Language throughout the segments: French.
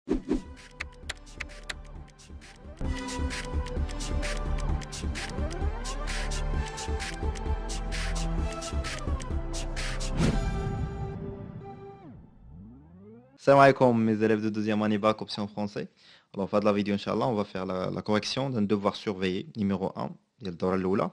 Salam alaikum mes élèves de deuxième année bac option français. Alors, fin de la vidéo, Inch'Allah, on va faire la correction d'un devoir surveillé, numéro 1, ديال الدورة الأولى.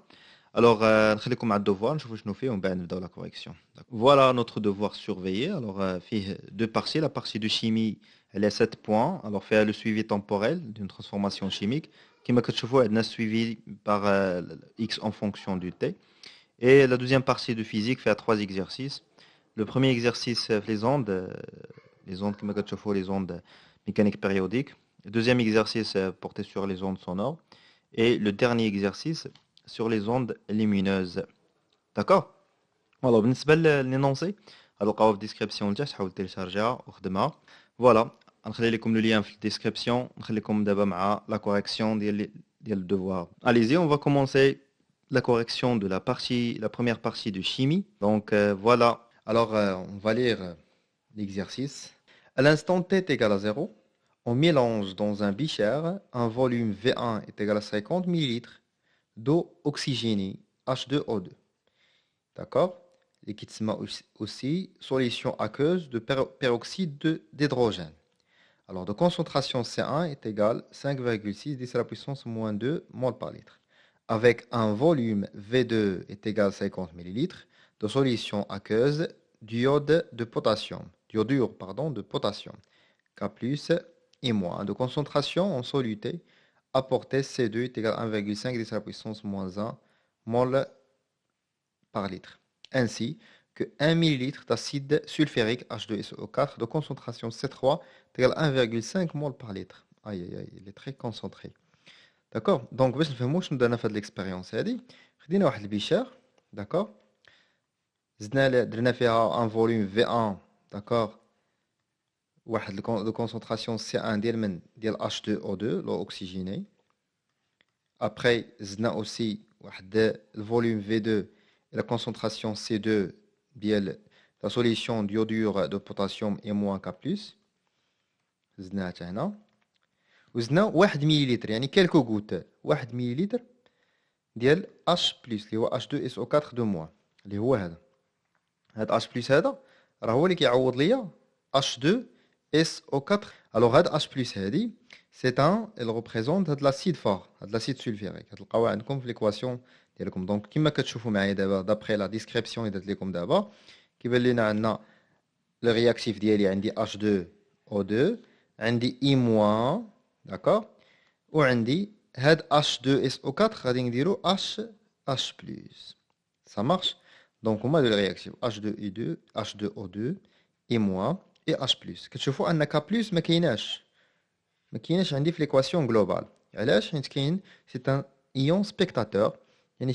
Alors, نخليكم مع الdevoir, نشوفوا شنو فيه ومن بعد نبداو la correction. Voilà notre devoir surveillé. Alors, فيه deux parties. La partie de chimie, elle est 7 points. Alors, faire le suivi temporel d'une transformation chimique. كما كتشوفوا عندنا suivi par x en fonction du t. Et la deuxième partie de physique fait 3 exercices. Le premier exercice, les ondes كما كتشوفوا les ondes mécaniques périodiques. Le deuxième exercice porté sur les ondes sonores. Et le dernier exercice sur les ondes lumineuses. D'accord? Alors, بالنسبة للنونسي غتلقاوها في الديسكريبسيون لتحت، حاول تيليشارجيها وخدمها. فوالا، غنخلي لكم لو لien في الديسكريبسيون. نخليكم دابا مع la correction ديال le devoir. Allez-y, on va commencer la correction de la première partie de chimie. Donc voilà. Alors, on va lire l'exercice. À l'instant t est égal à 0, on mélange dans un becher un volume V1 est égal à 50 ml d'eau oxygénée H2O2. D'accord? Et qui se met aussi solution aqueuse de peroxyde d'hydrogène. Alors, de concentration C1 est égale à 5,6 10 à la puissance moins 2 mol par litre. Avec un volume V2 est égal à 50 ml de solution aqueuse d'iode de potassium. D'iodure, pardon, de potassium. K plus et moins. De concentration en soluté apportée C2 est égal à 1,5 10 à la puissance moins 1 mol par litre. Ainsi que 1 ml d'acide sulfurique H2SO4 de concentration C3 est égal à 1,5 mol par litre. Aïe, aïe, aïe, il est très concentré. D'accord? Donc, باش نفهموا شنو درنا في هذه l'expérience هذه، خدينا واحد البيشار، d'accord؟ درنا فيها un volume V1, d'accord؟ واحد de concentration C1 ديال H2O2 l'eau oxygénée. Après زدنا aussi واحد le volume V2 et la concentration C2 ديال la solution d'iodure de potassium et moins K+. زدناها حتى هنا. وزدنا 1 مليلتر يعني كالكو غوت 1 مليلتر ديال H+ اللي هو H2SO4 دو موان اللي هو هذا H+ هذا راه هو اللي كيعوض ليا H2SO4. الوغ هاد H+ هادي سي ان il représente هاد لاسيد فور هاد لاسيد سولفيريك غتلقاوها عندكم في ليكواسيون ديالكم. دونك كما كتشوفوا معايا دابا دابري لا ديسكريبسيون اللي درت لكم دابا كيبان لينا عندنا لو رياكتيف ديالي عندي H2O2 عندي I-. D'accord? Ou عندي هاد H2SO4 غادي نديرو H+. Ça marche? Donc on a deux réactions H2I2 H2O2 I- et H+. كتشوفوا ان K+ ما كايناش عندي في ليكواسيون جلوبال. علاش؟ حيت كاين سي ان ايون سبيكتاتور، يعني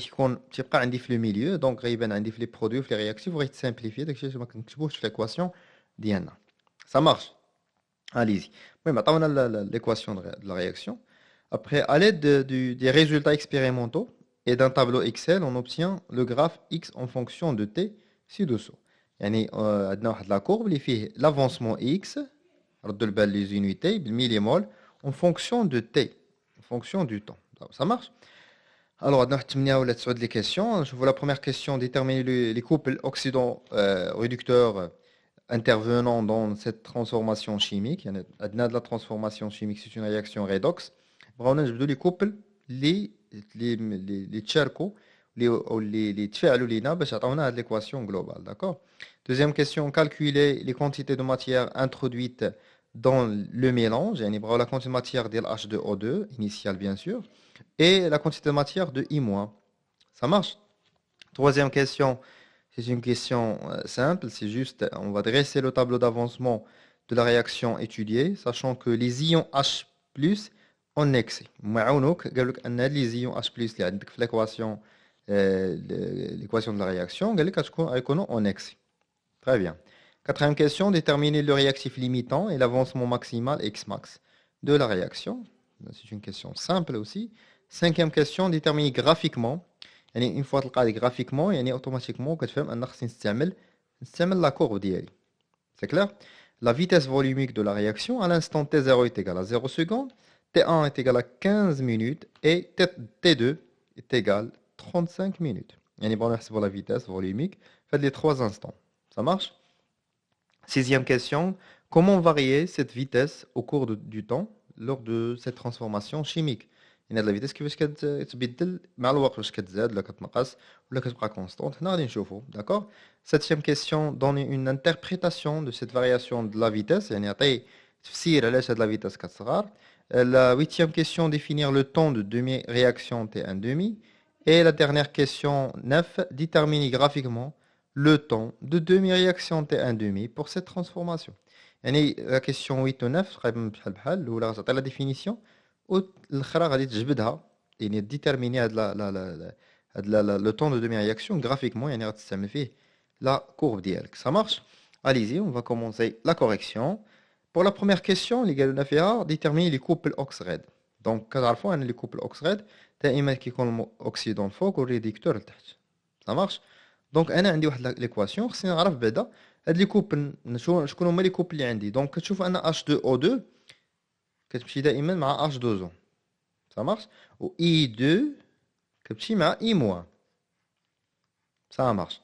تيبقى عندي في لو ميليو، دونك غيبان عندي في لي برودوي في لي رياكتيف وغيتسامبليفي داكشي اللي ما كنكتبوش في ليكواسيون ديالنا. Ça marche? Allez-y. Oui, maintenant on a l'équation de la réaction. Après, à l'aide des résultats expérimentaux et d'un tableau Excel, on obtient le graphe X en fonction de T ci-dessous. يعني عندنا واحد la courbe اللي فيه l'avancement X ردوا البال les unités بالمليمول en fonction de T, en fonction du temps. Ça marche? Alors, عندنا واحد 8 ولا 9 les questions. Je vois la première question, déterminer les couples oxydants réducteurs intervenant dans cette transformation chimique. Il y a de la transformation chimique, c'est une réaction redox. On a les couples, les tcherko, les tfealulina, on a l'équation globale. D'accord? Deuxième question, calculer les quantités de matière introduites dans le mélange. Il y a la quantité de matière de H2O2, initiale bien sûr, et la quantité de matière de I-. Ça marche? Troisième question, c'est une question simple, c'est juste, on va dresser le tableau d'avancement de la réaction étudiée, sachant que les ions H+, en excès. Les ions H+, l'équation de la réaction, en excès. Très bien. Quatrième question, déterminer le réactif limitant et l'avancement maximal Xmax de la réaction. C'est une question simple aussi. Cinquième question, déterminer graphiquement. يعني une fois تلقى graphiquement يعني automatiquement كتفهم ان خصني نستعمل لا كورب ديالي. C'est clair? la vitesse volumique de la réaction à l'instant T0 est égal à 0 secondes, T1 est égal à 15 minutes et T2 est égal à 35 minutes. Et on va la vitesse volumique fait les 3 instants. Ça marche? Sixième question, comment varier cette vitesse au cours du temps lors de cette transformation chimique? Il y a de la vitesse qui va se مع الوقت واش كتزاد ولا كتنقص ولا كتبقى constante. هنا غادي نشوفوا, d'accord? Septième question, donner une interprétation de cette variation de la vitesse, يعني يعطي تفسير علاش هاد la vitesse كتصغر. La huitième question, définir le temps de demi-réaction T1 demi. Et la dernière question, 9, déterminer graphiquement le temps de demi-réaction T1 demi pour cette transformation. يعني la question 8 ou 9 تقريبا بحال بحال الاولى غتعطي la définition والاخرى غادي تجبدها يعني ديتيرميني هاد لو طون دو دومي رياكسيون graphiquement يعني غتستعمل فيه la courbe ديالك. Ça marche? Allez-y, on va commencer la correction. Pour la première question اللي قالوا لنا فيها déterminer les couples oxydes. Donc كتعرفوا ان les couples oxydes دائما كيكون الاكسيدون الفوق والريدكتور لتحت. Ça marche? دونك انا عندي واحد ليكواسيون خصني نعرف بعدا هاد لي كوبل شكون هما لي كوبل اللي عندي. دونك كتشوف ان H2O2 كتمشي دائما مع H2O. Ça marche? و I2 كتمشي مع I-. Ça marche.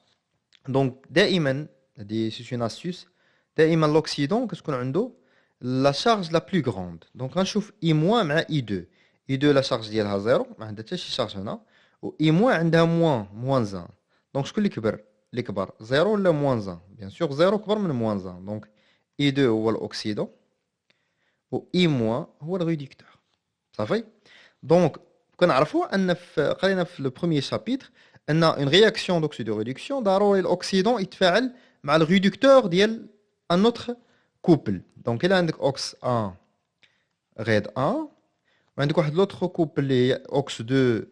دونك دائما هادي سي اون astuce دائما l'oxydant كتكون عنده لا شارج لا بلو غروند. دونك غنشوف I- مع I2. I2 لا شارج ديالها زيرو ما عندها حتى شي شارج هنا و I- عندها موان 1. دونك شكون اللي كبر زيرو ولا موان 1؟ بيان سور زيرو كبر من موان 1. دونك I2 هو الاكسيدون و I- هو الريدكتور. صافي. دونك كنعرفوا ان قرينا في لو بروميير شابيتر ان اون رياكسيون دوكسيدو ريدكسيون ضروري الاكسيدون يتفاعل مع الريدكتور ديال ان اوتر كوبل. دونك الا عندك اوكس 1 غيد 1 وعندك واحد لوتر كوبل اللي هي اوكس 2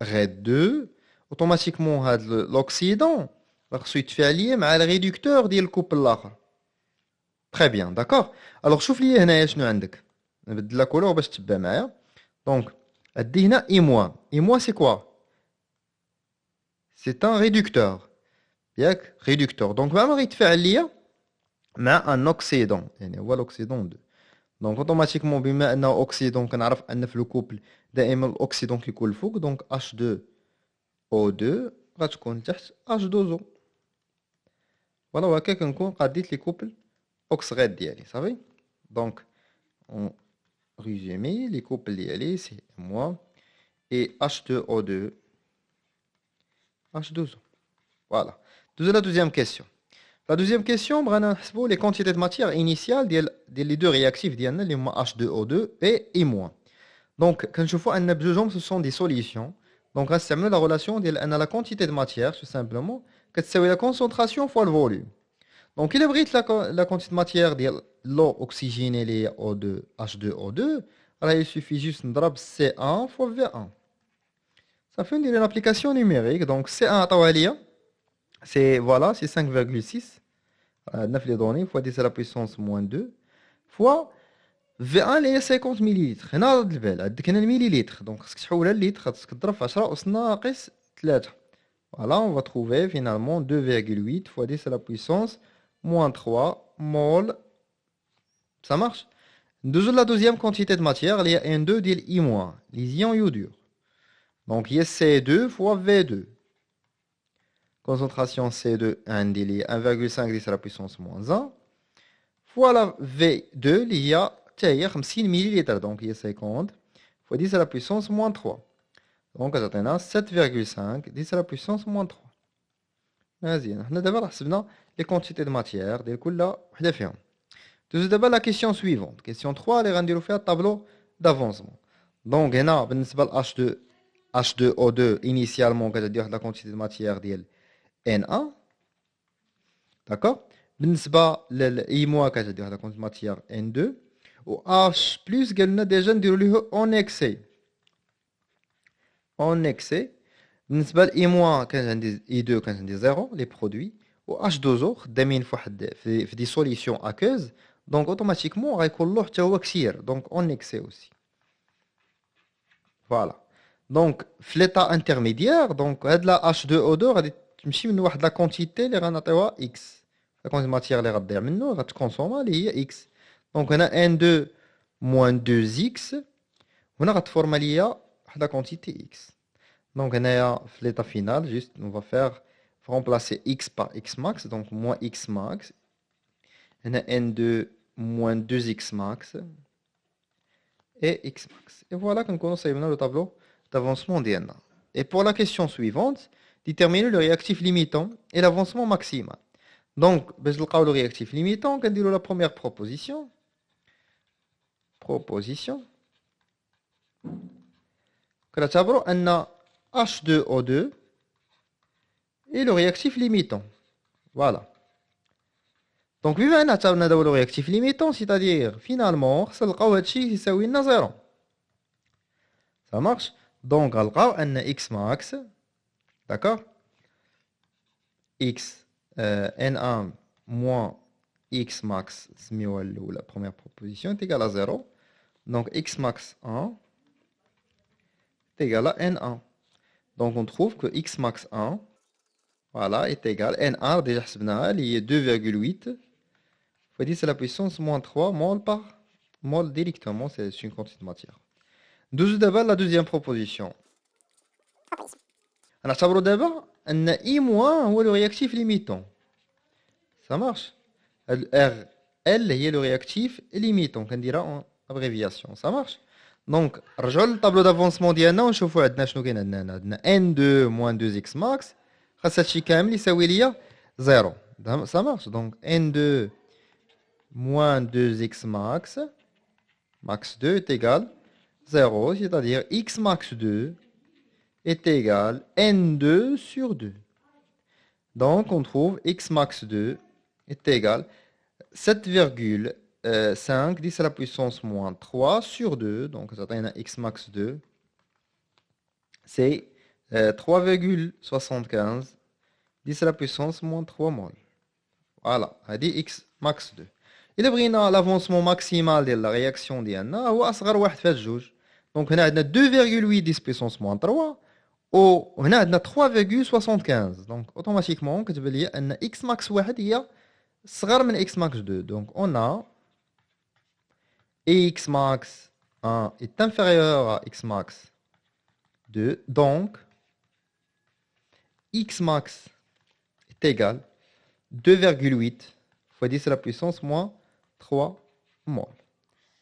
غيد 2 اوتوماتيكمون هاد لوكسيدون خصو يتفاعل مع الريدكتور ديال الكوبل الاخر. تري بيان داكور. الوغ شوف لي هنايا شنو عندك, نبدل لا كولور باش تتبع معايا. دونك ادي هنا I-. سي كوا؟ سي ان ريدكتور ياك ريدكتور. دونك ما غيتفاعل ليا مع ان اوكسيدون يعني هو الاكسيدون 2. دونك اوتوماتيكمون بما انه اوكسيدون كنعرف ان في لو كوبل دائما الاكسيدون كيكون الفوق. دونك H2O2 غتكون تحت H2O. فوالا وهكا كنكون قاديت لي كوبل اوكسغيد ديالي. صافي. دونك اون résumé les couples ديالي c'est moi et H2O2 H2O. Voilà. La deuxième question. La deuxième question, بغينا نحسبوا les quantités de matière initiale ديال les deux réactifs ديالنا اللي هما H2O2 et I-. Donc كنشوفوا ان بجوجهم ce sont des solutions. Donc غنستعملوا la relation ديال ان la quantité de matière tout simplement كتساوي la concentration fois le volume. Donc il بغيت la quantité de matière ديال l'eau oxygénée اللي هي O2 H2O2 راه il suffit juste نضرب C1 fois V1. Ça fait une application numérique. Donc C1 عطاوها ليا c'est voilà c'est 5,6 9 les données fois 10 à la puissance moins 2 fois V1 اللي هي 50 مليلتر. هنا رد البال عندك هنا المليلتر دونك خصك تحولها للتر خاصك تضرب في 10 أس ناقص 3. Voilà, on va trouver finalement 2,8 fois 10 à la puissance moins 3 mol. Ça marche? La deuxième quantité de matière, il y a N2 ديال I-, les ions iodures. Donc il y a C2 fois V2. Concentration C2 il y a 1,5 10 à la puissance moins 1 fois la V2 il y a 50 ml. Donc il y a 50 fois 10 à la puissance moins 3. Donc on a 7,5 10 à la puissance moins 3. مزيان حنا دابا راه حسبنا لي كونتيتي دو ماتيير ديال كل وحده فيهم. دوزو دابا لا كيسيون سويفونت كيسيون 3 اللي غنديرو فيها الطابلو دافونسمون. دونك هنا بالنسبه ل H2O2 initialement كتعطي واحد لا كونتيتي دو ماتيير ديال N1 داكور. بالنسبه لل I- كتعطي واحد لا كونتيتي ماتيير N2 و H بلس قالنا ديجا نديرو ليه اون اكسي بالنسبه ل I- كان عندي I2 كان عندي 0 لي برودوي و H2O خدامين في دي سوليسيون اكوز. دونك اوتوماتيكمون غيكون له حتى هو كثير دونك اون اكسي اوسي. فوالا. دونك في ليطا انترميديير دونك هاد لا H2O2 غادي تمشي من واحد لا كونتيتي اللي غنعطيوها اكس la quantité de matière اللي غتضيع منه غتكونسوما اللي هي x. دونك هنا n2 moins 2x هنا غتفورما ليا واحد لا كونتيتي x. دونك هنايا في l'état final juste on va faire remplacer x par x max, donc moins x max. هنا n2 moins 2x max et x max. Et voilà qu'on صايبنا le tableau d'avancement ديالنا. Et pour la question suivante, déterminer le réactif limitant et l'avancement maximal. Donc, باش نلقاو le réactif limitant, كنديرو la première proposition. كنعتبروا أن H2O2 est le réactif limitant. Voilà. Donc, بما أن اعتبرنا دابا le réactif limitant, c'est-à-dire finalement خصنا نلقاو هادشي يساوي لنا 0. Ça marche. Donc, غنلقاو أن x max, d'accord, x n1 moins x max, la première proposition, est égal à 0. Donc, x max 1 est égal à n1. Donc, on trouve que x max 1, voilà, est égal à n1, déjà, il y a 2,8. Faut dire c'est la puissance moins 3 mol par mol directement, c'est une quantité de matière. D'abord, la deuxième proposition. On a d'abord un I- ou le réactif limitant. Ça marche. R, L est le réactif limitant, qu'on dira en abréviation. Ça marche. Donc, le tableau d'avancement d'IANA, on chauffe N2 moins 2x max. Ça veut 0. Ça marche. Donc, N2 moins 2x max, max 2 est égal 0, c'est-à-dire x max 2 est égal n2 sur 2. Donc, on trouve x max 2 est égal 7,5 10 à la puissance moins 3 sur 2. Donc, ça donne x max 2. C'est 3,75 10 à la puissance moins 3 mol. Voilà, ça dit x max 2. إلا بغينا l'avancement maximal ديال la réaction ديالنا هو أصغر واحد في هاد الجوج. دونك هنا عندنا 2,8 10 puissance moins 3 وهنا عندنا 3,75. دونك اوتوماتيكمون كتبان لي ان x max واحد هي صغر من x max 2. Donc on a x max 1 est inférieur à x max 2. Donc x max est égal 2,8 fois 10 à la puissance moins 3 mol.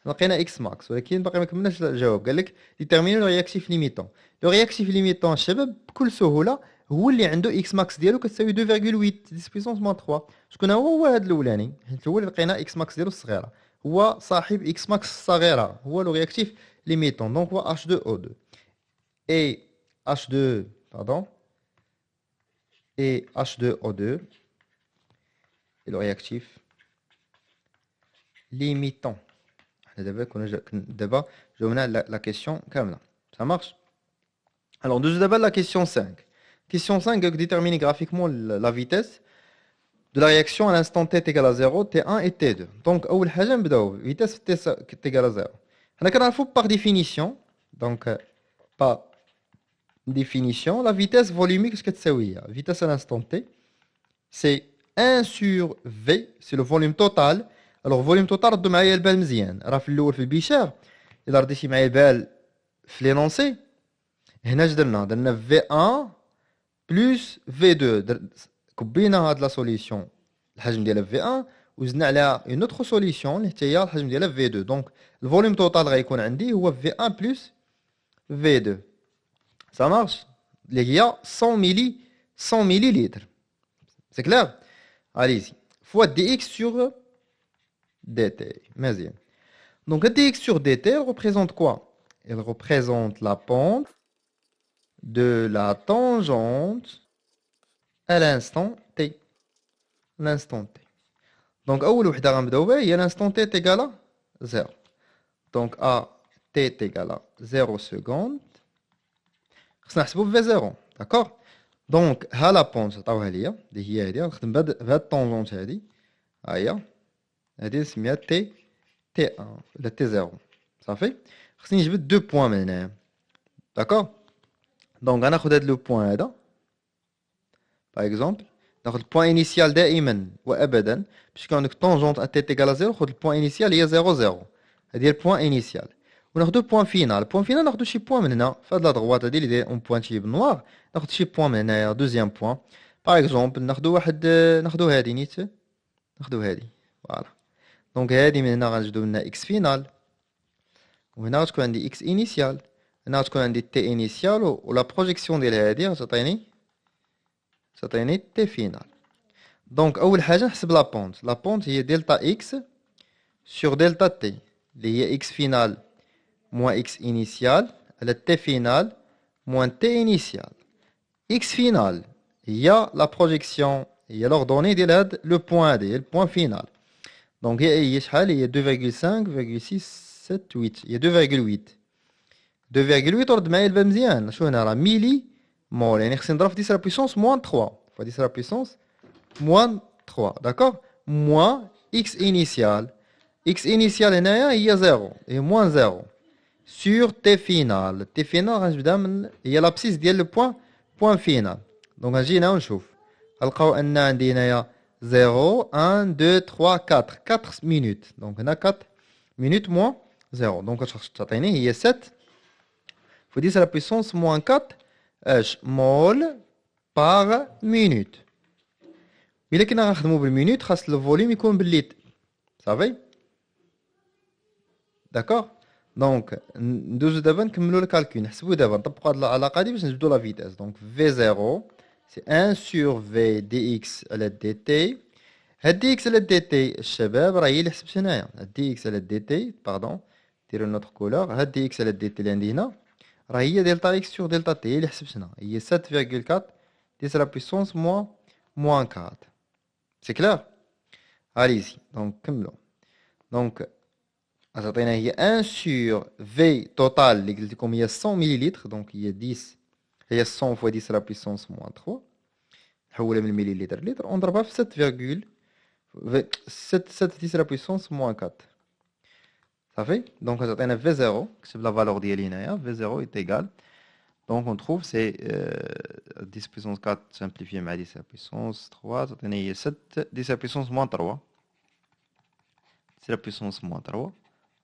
لقينا x max ولكن باقي ما كملناش الجواب. قال لك déterminer le réactif limitant. Le réactif limitant الشباب بكل سهوله هو اللي عنده x max ديالو كتساوي 2,8 10 puissance moins 3. شكون هو هذا الاولاني حيت هو اللي لقينا x max ديالو الصغيره هو صاحب x max الصغيره هو le réactif limitant. Donc هو H2O2 et H2 pardon et H2O2 et le réactif limitant. D'abord, je vais la question كاملة. Ça marche? Alors, d'abord la question 5. Question 5, déterminer graphiquement la vitesse de la réaction à l'instant t est égal à 0, t1 et t2. Donc, أول حاجة نبداو vitesse t est égal à 0. حنا كنعرفوا par définition, donc par définition, la vitesse volumique كتساوي هي vitesse à l'instant t, c'est 1 sur v, c'est le volume total. Alors, volume total, ردوا معايا البال مزيان. راه في الاول في البيشار الا رديتي معايا البال في لينونسي هنا درنا V1 بلس V2. كبينا هاد لا سوليسيون الحجم ديالها V1 وزدنا عليها اون اوتر سوليسيون اللي حتى هي الحجم ديالها V2. دونك الفوليوم توتال غيكون عندي هو V1 بلس V2. Ça marche. اللي هي 100 مليلتر. C'est clair? Allez-y. Fois dx sur dt. Mazien. Donc dx sur dt, elle représente quoi? Elle représente la pente de la tangente à l'instant t. L'instant t. Donc أول وحدة غنبداو بها هي l'instant t est égal à 0. Donc à t est égal à 0 secondes. خصنا نحسبو ب 0. D'accord? Donc ها لا بونت عطاوها ليا اللي هي هادي غنخدم بهاد الطونجونت هادي. ها هي هادي نسميها تي تي 1 ولا تي 0 صافي. خصني نجبد دو بوين من هنايا. داكور. دونك غناخد هاد لو بوين هذا باغ اكزومبل ناخذ البوان انيسيال دائما وابدا باش كون عندك طونجونت ا تي ايكال 0 خذ البوان انيسيال هي 0 0 هذه هي البوان انيسيال وناخذ بوان فينال البوان فينال ناخذ شي بوان من هنا في هاد لا دغوات هذه اللي اون بوانتي بالنوار ناخذ شي بوان من هنايا دوزيام بوان باغ اكزومبل ناخذ واحد ناخذ هذه نيت ناخذ هذه فوالا دونك هذه من هنا غنجبدو لنا اكس فينال وهنا غتكون عندي اكس انيسيال هنا غتكون عندي تي انيسيال ولا بروجيكسيون ديال هذه غتعطيني تي فينال دونك اول حاجه نحسب لا بونت هي دلتا اكس سور دلتا تي اللي هي اكس فينال موان اكس انيسيال على تي فينال موان تي انيسيال اكس فينال هي لا بروجيكسيون هي لوردوني ديال هاد لو بوين هادي هي البوين فينال دونك هي شحال هي 2,5,678 هي 2,8 ورد معايا الباب مزيان شو هنا راه ميلي مول يعني خصني نضرب في 10 لا بويسونس موان 3 ف 10 لا بويسونس موان 3 داكوغ موان اكس انيسيال هنايا هي 0 هي موان 0 سور تي فينال غنبدا من هي لابسيس ديال لو بوين فينال دونك غنجي هنا ونشوف غنلقاو ان عندي هنايا 0 1 2 3 4 مينوت دونك هنا 4 مينوت موان 0 دونك تعطيني هي 7 في 10 لا بويسونس موان 4 اش مول باغ مينوت الا كنا غنخدمو بالمينوت خاص الفوليوم يكون بالليتر صافي داكوغ دونك ندوزو دابا نكملو الكالكول نحسبو دابا نطبقو هاد العلاقه هادي باش نجبدو لا فيتاس دونك في 0 سي 1 سور في دي اكس على دي تي هاد دي اكس على دي تي الشباب راه هي اللي حسبت هنايا هاد دي اكس على دي تي باردون ديرو نوتر كولور هاد دي اكس على دي تي اللي عندي هنا راه هي دلتا اكس سور دلتا تي هي اللي حسبت هنا هي 7,4 10 لا بويسونس موان 4 سي كلير اليزي دونك كملو دونك غتعطينا هي 1 سور في توتال اللي قلت لكم هي 100 مليلتر دونك هي 10 هي 100 فوا 10 لا بويسونس موان 3 نحولها من المليلتر لتر ونضربها في 7 10 لا بويسونس موان 4 صافي دونك غتعطينا في 0 كتب لا فالور ديالي هنايا في 0 est égal donc on trouve c'est 10 puissance 4 simplifié مع 10 la puissance 3 تعطينا هي 7 10 la puissance moins 3 10 la puissance moins 3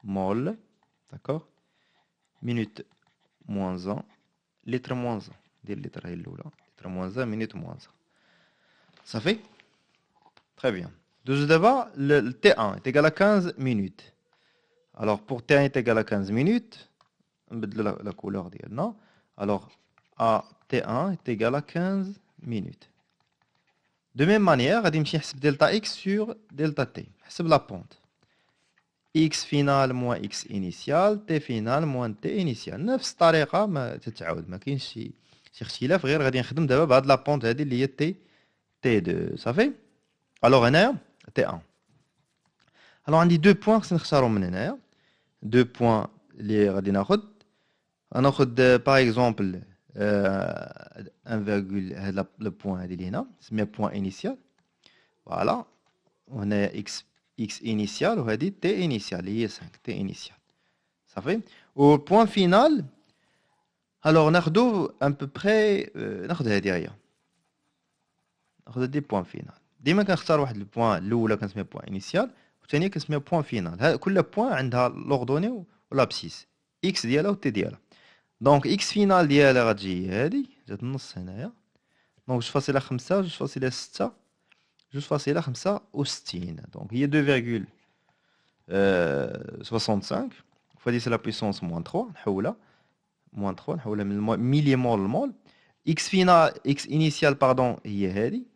mol d'accord minute moins 1 litre moins 1 ديال الليتر هي الاولى litre moins 1 minute moins 1 صافي très bien دوزو دابا le T1 est égal à 15 minutes alors pour T1 est égal à 15 minutes نبدلو la couleur ديالنا alors A T1 est égal à 15 minutes. De même manière, غادي نمشي نحسب delta x sur delta t. نحسب la pente. x final moins x initial, t final moins t initial. نفس الطريقة ما تتعاود ما كاينش شي اختلاف غير غادي نخدم دابا بهاد لا بونت هادي اللي هي t t2 صافي. alors هنايا t1. alors عندي دو بوين خصني نختارهم من هنايا. دو بوين اللي غادي ناخد غناخد باغ اكزومبل 1 هذا لو بوين هادي اللي هنا نسميها بوين انيسيال فوالا وهنا اكس انيسيال وهادي تي انيسيال هي 5 تي انيسيال صافي و البوين فينال الوغ ناخدو ان بو بري ناخد هادي هي ناخد هادي بوين فينال ديما كنختار واحد البوين الاولى كنسميها بوين انيسيال والثانيه كنسميها بوين فينال كل بوين عندها لوردوني ولابسيس اكس ديالها و تي ديالها دونك اكس فينال ديالها غتجي هادي جات النص هنايا دونك 2.5 2.6 2.65 دونك هي 2,65 فوا 10 لا بويسونس موان 3 نحولها من ميلي مول لمول اكس فينال اكس انيسيال باردون هي هادي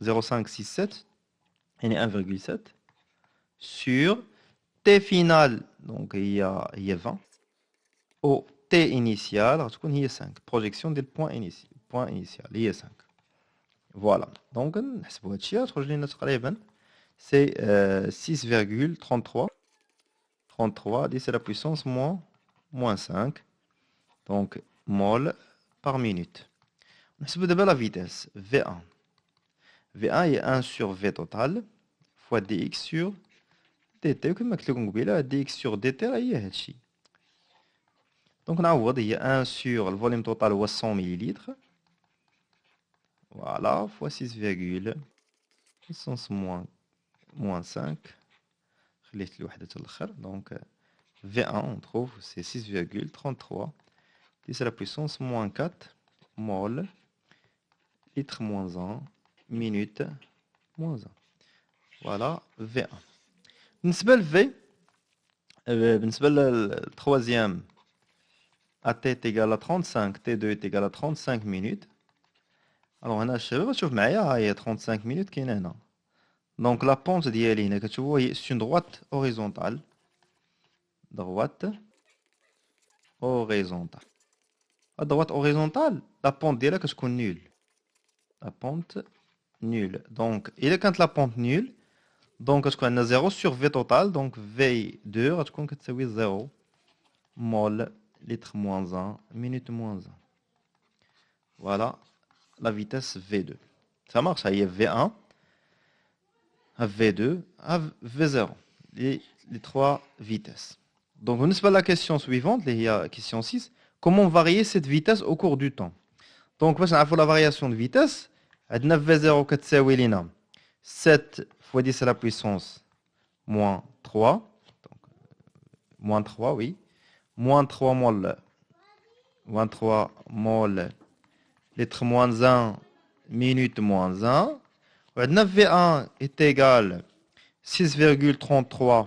0.567 يعني 1,7 سور تي فينال دونك هي 20 او تي انيسيال غتكون هي 5 بروجيكسيون ديال بوين انيسيال هي 5 فوالا دونك نحسبوا هادشي غتخرج لنا تقريبا سي 6,33 10 لا بويسونس موان 5 دونك مول par minute نحسبوا دابا لا فيتاس V1 هي 1 sur V total fois dx sur dt كما قلت لكم قبيله dx sur dt راه هي هادشي دونك نعوض هي 1 sur الفوليوم توتال هو 100 مليلتر Voilà, fois 6, puissance moins 5. Donc, V1, on trouve, c'est 6,33. 10 à la puissance moins 4 mol, litre moins 1, minute moins 1. Voilà, V1. بالنسبة ل V, بالنسبة للtroisième, AT est égal à 35, T2 est égal à 35 minutes. Alors, هنا الشباب تشوف معايا هي 35 minutes كاينة هنا. Donc la pente ديالي هنا كتشوفوا c'est une droite horizontale. Droite horizontale. À droite horizontale, la pente ديالها كتكون nulle. La pente nulle. Donc, il est quand la pente nulle, donc كتكون عندنا 0 sur V total, donc V2 غتكون كتساوي 0 mol litre moins 1 minute moins 1. Voilà la vitesse V2. Ça marche, ça y est V1 à V2 à V0. Les trois vitesses. Donc, on est la question suivante, la question 6. Comment varier cette vitesse au cours du temps? Donc, on a la variation de vitesse. On a V0 qui est 7 fois 10 à la puissance moins 3. Donc, moins 3, oui. Moins 3 mol. Moins 3 mol. Litre moins 1, minute moins 1. On a V1 est égal 6,33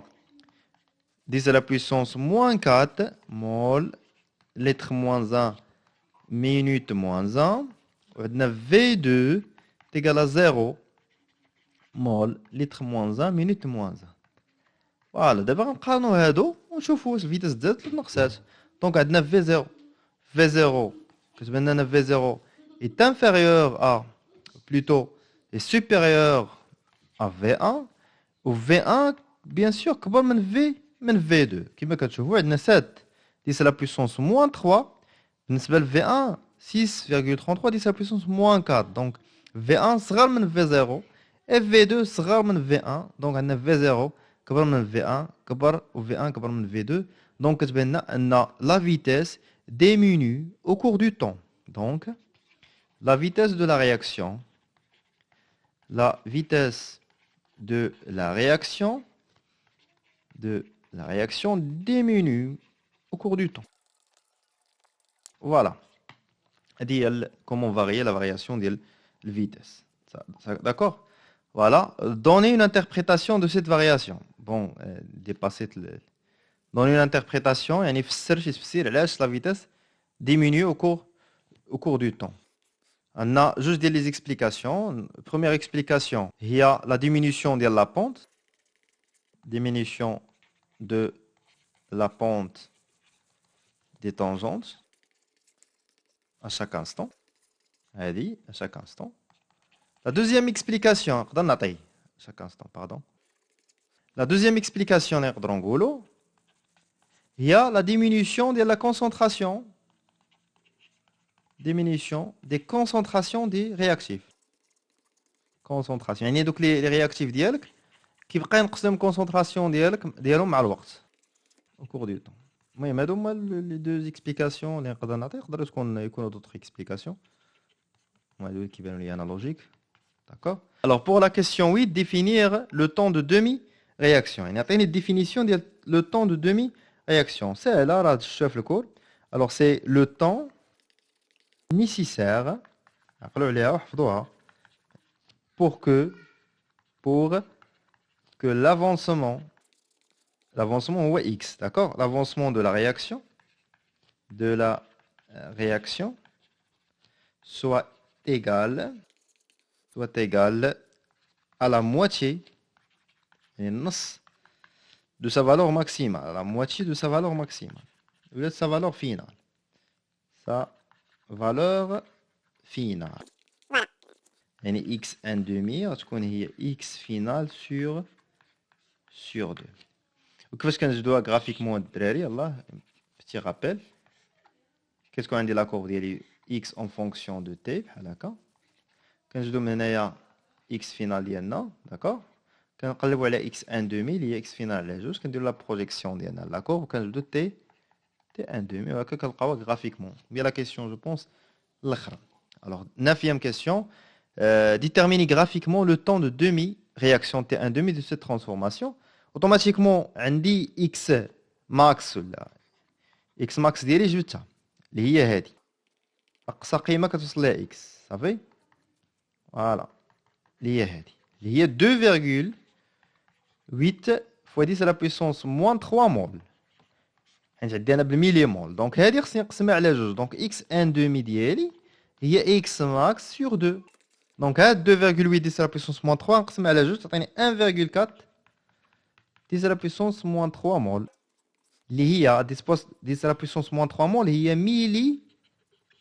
10 à la puissance moins 4 mol, litre moins 1, minute moins 1. V2 est égal à 0 mol, litre moins 1, minute moins 1. Voilà, d'abord on نقارنوا هادو ونشوفوا الفيتاس زادت ولا نقصات. Donc عندنا V0 كتبان لنا V0 est inférieur à, plutôt est supérieur à V1 ou V1 bien sûr كبر من V2 كما كتشوفوا عندنا 7 10 à la puissance moins 3 بالنسبة ل V1 6,33 10 à la puissance moins 4 donc V1 صغر من V0 et V2 صغر من V1 donc عندنا V0 كبر من V1 كبر و V1 كبر من V2 donc كتبان لنا أن la vitesse diminue au cours du temps. Donc la vitesse de la réaction diminue au cours du temps. Voilà. Comment varier la variation de la vitesse. D'accord? Voilà. Donner une interprétation de cette variation. Bon, dépasser. Donner une interprétation, et la vitesse diminue au cours du temps. On a juste des explications. Première explication, il y a la diminution de la pente. Diminution de la pente des tangentes à chaque instant. À chaque instant. La deuxième explication, chaque instant, pardon. La deuxième explication, il y a la diminution de la concentration. Diminution des concentrations des réactifs. Concentration. يعني donc les réactifs ديالك كيبقى ينقص لهم concentration ديالهم مع الوقت au cours du temps. المهم هادو هما les deux explications اللي نقدر نعطي يقدر يكونوا d'autres explications. هادو اللي كيبانوا لي analogiques. D'accord? Alors pour la question 8, définir le temps de demi-réaction. Il y a une définition de le temps de demi-réaction. C'est là, là, chef le cours. Alors c'est le temps nécessaire pour que l'avancement ou x, d'accord, l'avancement de la réaction soit égal à la moitié de sa valeur maximale, la moitié de sa valeur maximale, ou de sa valeur finale. Valeur finale. يعني x 1 demi غتكون هي x finale sur 2. وكيفاش كنجدوها graphiquement الدراري يلاه petit rappel. Qu'est-ce qu'on dit la courbe ديالي x en fonction de t بحال هكا. كنجدو من هنايا x finale ديالنا d'accord. كنقلبوا على x 1 demi اللي هي x finale على جوج كنديروا لا بروجيكسيون ديالنا لا كورب وكنجبدو t 1 demi وهكا كنلقاوها graphiquement. Bien la question je pense. Alors, 9e question. Déterminer graphiquement le temps de demi-réaction T1 demi de cette transformation. Automatiquement, on dit X max ولا X max ديالي جبتها اللي هي هذه أقصى قيمة كتوصل لها X صافي فوالا اللي هي هذه اللي هي 2,8 fois 10 à la puissance moins 3 mol حيت عندي أنا بالميلي مول دونك هذه خصني نقسمها على جوج دونك X 1 demi ديالي هي X max sur 2 دونك هاد 2,8 10 à la puissance moins 3 نقسمها على جوج تعطيني 1,4 10 à la puissance moins 3 mol اللي هي 10 à la puissance moins 3 mol هي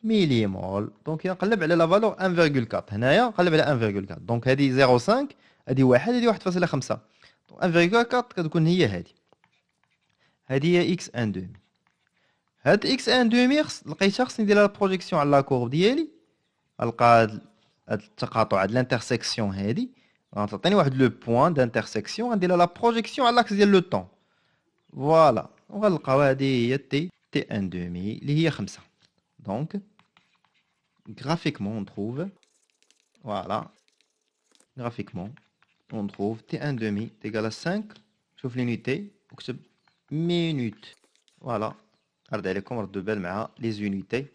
ميلي مول دونك نقلب على لا فالور 1,4 هنايا نقلب على 1,4 دونك هذه 0.5 هذه 1 هذه 1.5 دونك 1,4 كتكون هي هذه هي x 1 دومي هاد x 1 دومي لقيتها خصني ندير لها بروجيكسيون على لا كورب ديالي نلقى هاد التقاطع هاد الانترسيكسيون هادي غتعطيني واحد لو بوين دانترسيكسيون غندير لها لا بروجيكسيون على لاكس ديال لو طون فوالا وغنلقاو هادي هي تي 1 دومي اللي هي 5 دونك graphiquement on trouve voilà graphiquement on trouve T1 demi est égal à 5 شوف l'unité وكتب minute voilà عرض عليكم ردوا بال مع لي زونيتي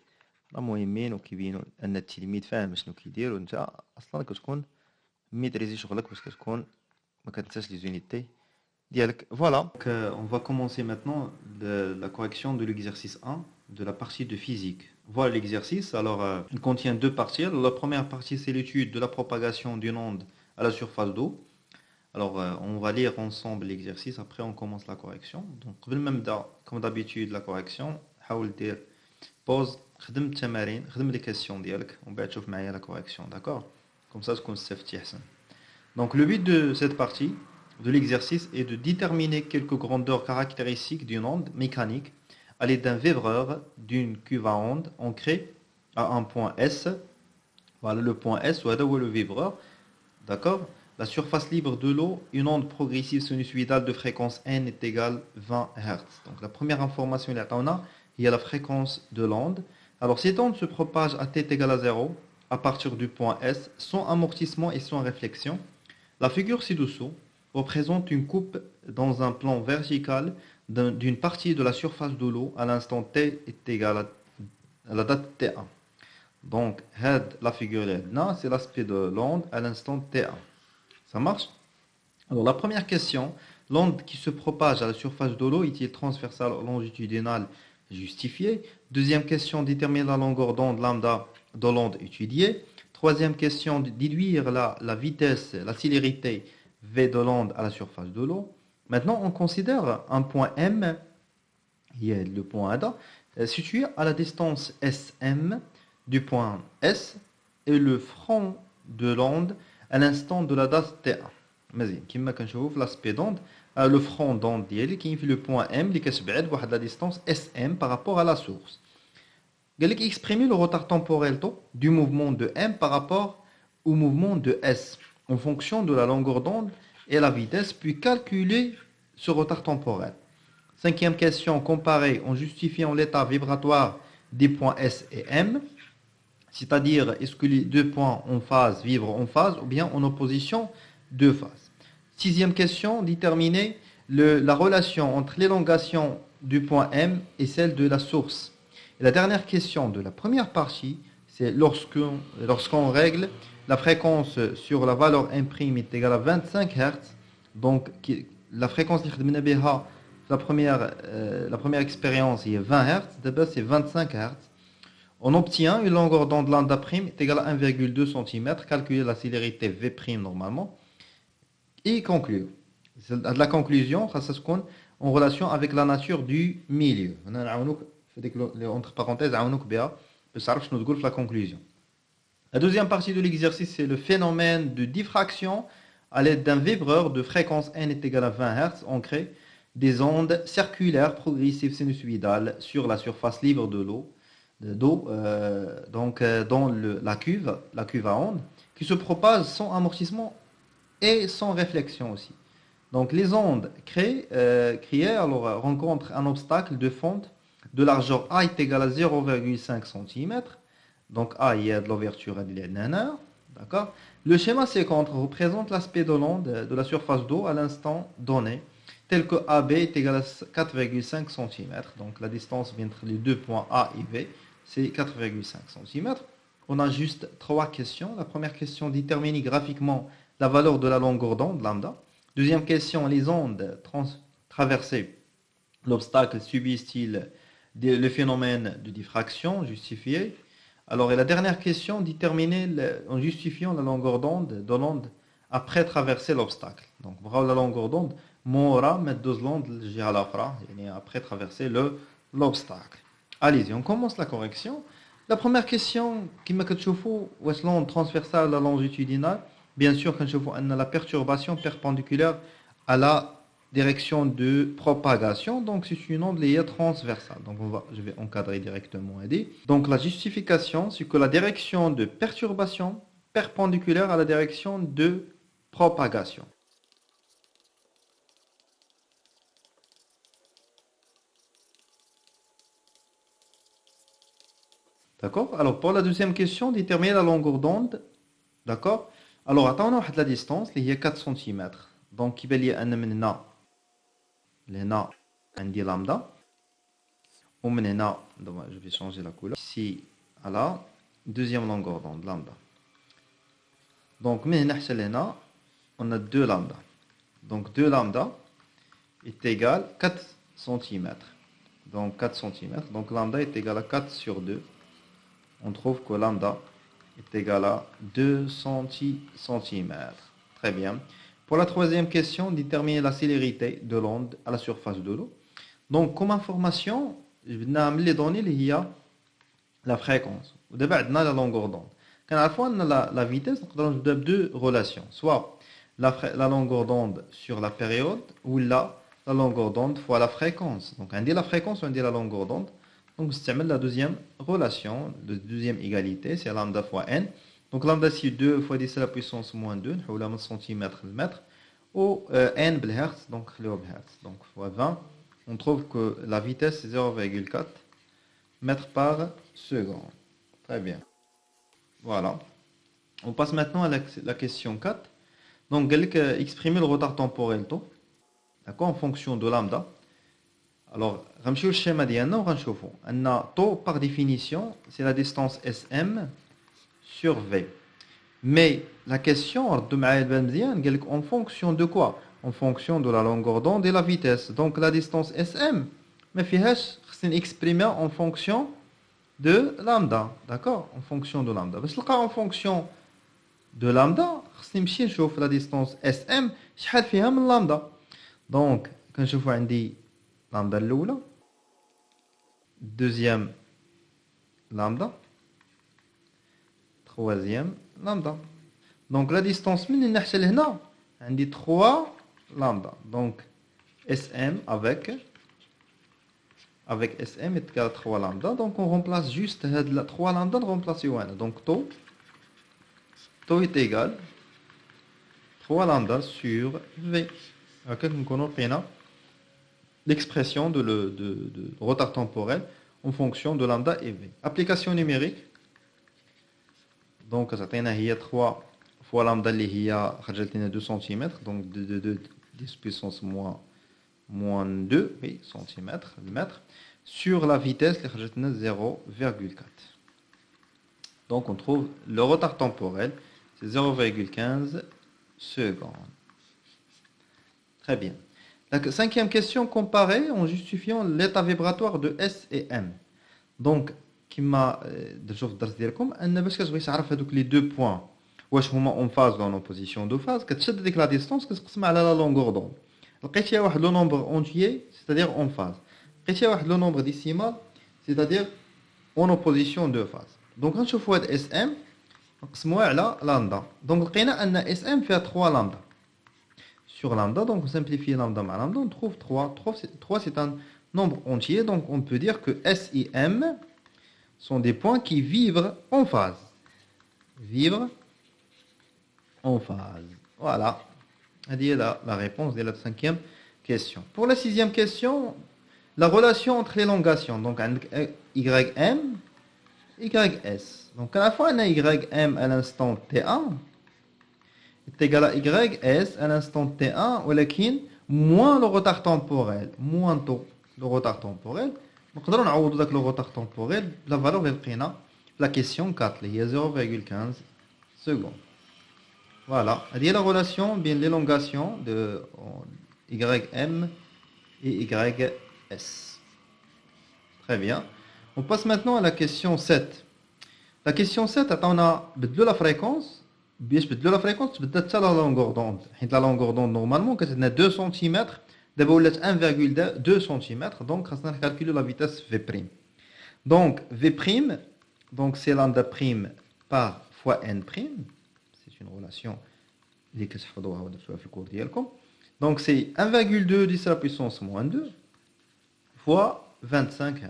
مهمين وكيبينوا ان التلميذ فاهم شنو كيدير وانت اصلا كتكون ميتريزي شغلك باش كتكون ما كتنساش لي زونيتي ديالك voilà donc on va commencer maintenant la correction de l'exercice 1 de la partie de physique. Voilà l'exercice. Alors, il contient deux parties. Alors, la première partie, c'est l'étude de la propagation d'une onde à la surface d'eau. Alors, on va lire ensemble l'exercice. Après, on commence la correction. Donc, comme d'habitude, la correction. حاول دير pause. خدم التمارين. خدم les questions ديالك. ومن بعد تشوف معايا la correction. D'accord? Comme ça, تكون استفدتي أحسن. Donc, le but de cette partie de l'exercice est de déterminer quelques grandeurs caractéristiques d'une onde mécanique à l'aide d'un vibreur d'une cuve à onde ancrée à un point S. Voilà le point S, ou le vibreur. D'accord? La surface libre de l'eau, une onde progressive sinusoïdale de fréquence n est égale 20 Hz. Donc la première information, il y a la fréquence de l'onde. Alors cette onde se propage à t égale à 0 à partir du point S sans amortissement et sans réflexion. La figure ci-dessous représente une coupe dans un plan vertical d'une partie de la surface de l'eau à l'instant t est égal à la date t1. Donc, la figure là, c'est l'aspect de l'onde à l'instant t1. Ça marche? Alors, la première question, l'onde qui se propage à la surface de l'eau est-il transversale ou longitudinale justifiée? Deuxième question, déterminer la longueur d'onde lambda de l'onde étudiée. Troisième question, déduire la vitesse, la célérité v de l'onde à la surface de l'eau. Maintenant, on considère un point M, il y a le point A, situé à la distance SM du point S et le front de l'onde à l'instant de la date T1. Mais comme on voit l'aspect d'onde, le front d'onde qui fait le point M qui est à la distance SM par rapport à la source. Il faut exprimer le retard temporel du mouvement de M par rapport au mouvement de S en fonction de la longueur d'onde et la vitesse, puis calculer ce retard temporel. Cinquième question, comparer en justifiant l'état vibratoire des points S et M, c'est-à-dire est-ce que les deux points en phase vibrent en phase ou bien en opposition de phase. Sixième question, déterminer la relation entre l'élongation du point M et celle de la source. Et la dernière question de la première partie, c'est lorsqu'on règle la fréquence sur la valeur imprime est égale à 25 Hz. Donc, la fréquence la première expérience est 20 Hz, d'abord c'est 25 Hz. On obtient une longueur d'onde lambda prime est égale à 1,2 cm, calculer la célérité V prime normalement, et conclure. La conclusion, ça se compte en relation avec la nature du milieu. Entre parenthèses, la conclusion. La deuxième partie de l'exercice, c'est le phénomène de diffraction à l'aide d'un vibreur de fréquence n est égal à 20 Hz. On crée des ondes circulaires progressives sinusoïdales sur la surface libre de l'eau, dans la cuve à ondes, qui se propagent sans amortissement et sans réflexion aussi. Donc les ondes créées rencontrent un obstacle de fonte de largeur A est égal à 0,5 cm. Donc A, il y a de l'ouverture à l'NNR. D'accord? Le schéma séquence représente l'aspect de l'onde de la surface d'eau à l'instant donné, tel que AB est égal à 4,5 cm. Donc la distance entre les deux points A et B, c'est 4,5 cm. On a juste trois questions. La première question, déterminer graphiquement la valeur de la longueur d'onde, lambda. Deuxième question, les ondes traversées l'obstacle subissent-ils le phénomène de diffraction justifié? Alors, et la dernière question, déterminer en justifiant la longueur d'onde de l'onde après traverser l'obstacle. Donc, voilà la longueur d'onde, mora met deux ondes à l'afra, après traverser l'obstacle. Allez-y, on commence la correction. La première question, qui m'a كتشوفوا واش l'onde transversale à longitudinale? Bien sûr, quand je vois la perturbation perpendiculaire à la direction de propagation, donc c'est une onde liée transversale. Donc je vais encadrer directement et donc la justification, c'est que la direction de perturbation perpendiculaire à la direction de propagation. D'accord? Alors pour la deuxième question, déterminer la longueur d'onde. D'accord? Alors attendons la distance, il y a 4 cm. Donc il y a un هنا عندي lambda ومن هنا je vais changer la couleur ici à la deuxième longueur d'onde lambda. Donc من هنا حتى لهنا on a 2 lambda. Donc 2 lambda est égal à 4 cm. Donc 4 cm. Donc lambda est égal à 4 sur 2. On trouve que lambda est égal à 2 cm. Très bien. Pour la troisième question, déterminer la célérité de l'onde à la surface de l'eau. Donc, comme information, je vais vous les données, il y a la fréquence. Ou d'abord, on a la longueur d'onde. Quand à la fois on a la vitesse, on a deux relations. Soit la longueur d'onde sur la période, ou la longueur d'onde fois la fréquence. Donc, on dit la fréquence, on dit la longueur d'onde. Donc, c'est la deuxième relation, la deuxième égalité, c'est lambda fois n. Donc lambda c'est 2 fois 10 à la puissance moins 2, ou la centimètre le mètre, ou n b'hertz, donc le hertz, donc fois 20, on trouve que la vitesse est 0,4 mètres par seconde. Très bien. Voilà. On passe maintenant à la question 4. Donc exprimer le retard temporel tôt, d'accord, en fonction de lambda. Alors, le schéma ديالنا وغنشوفوا ان taux par définition, c'est la distance SM sur V. Mais la question, en fonction de quoi? En fonction de la longueur d'onde et la vitesse. Donc la distance SM, mais c'est exprimé en fonction de lambda. D'accord? En fonction de lambda. Parce que en fonction de lambda, je chauffe la distance SM, je fais lambda. Donc, quand je vois lambda l'oula, deuxième lambda, troisième lambda. Donc la distance من هنا حتى لهنا عندي 3 lambda. Donc SM avec SM est égal à 3 lambda. Donc on remplace juste 3 lambda, on remplace 1. Donc taux est égal 3 lambda sur V. On a l'expression de retard temporel en fonction de lambda et V. Application numérique. Donc, ça a 3 fois lambda qui est 2 cm. Donc, 10 puissance moins 2 cm, le mètre. Sur la vitesse, qui est 0,4. Donc, on trouve le retard temporel, c'est 0,15 secondes. Très bien. La cinquième question, comparer en justifiant l'état vibratoire de S et M. Donc, كما درتو في الدرس ديالكم ان باش كتبغي تعرف هذوك لي دو بوين واش هما اون فاز ولا اون اوبوزيسيون دو فاز كتشد ديك لا ديستونس كتقسمها على لا لونغور دون لقيتيها واحد لو نومبر اونتيي سيتادير اون فاز لقيتيها واحد لو نومبر ديسيمال سيتادير اون اوبوزيسيون دو فاز دونك غنشوفوا هاد اس ام نقسموها على لامدا دونك لقينا ان اس ام فيها 3 لامدا sur lambda donc on simplifie lambda par lambda on trouve 3 c'est un nombre entier donc on peut dire que S et M sont des points qui vibrent en phase. Vivre en phase. Voilà. C'est la réponse de la cinquième question. Pour la sixième question, la relation entre l'élongation. Donc, YM YS. Donc à la fois on a YM à l'instant T1 est égal à YS à l'instant T1 ولكن moins le retard temporel, moins tôt le retard temporel. نقدروا نعوضوا ذاك le retard temporel la valeur اللي لقينا la question 4 اللي هي 0,15 secondes. Voilà, il y a la relation, bien l'élongation de YM et YS. Très bien. On passe maintenant à la question 7. La question 7, on a بدلو la fréquence. باش بدلو la fréquence بدات حتى la longueur d'onde. حيت la longueur d'onde normalement كتعطينا 2 cm. دابا ولات 1,2 cm. Donc خاصنا نكالكوليو la vitesse V'. Donc V', donc c'est lambda prime par fois n'. C'est une relation اللي كتحفظوها ودرتوها في الكور ديالكم. Donc c'est 1,2 10 à la puissance moins 2 fois 25 Hz.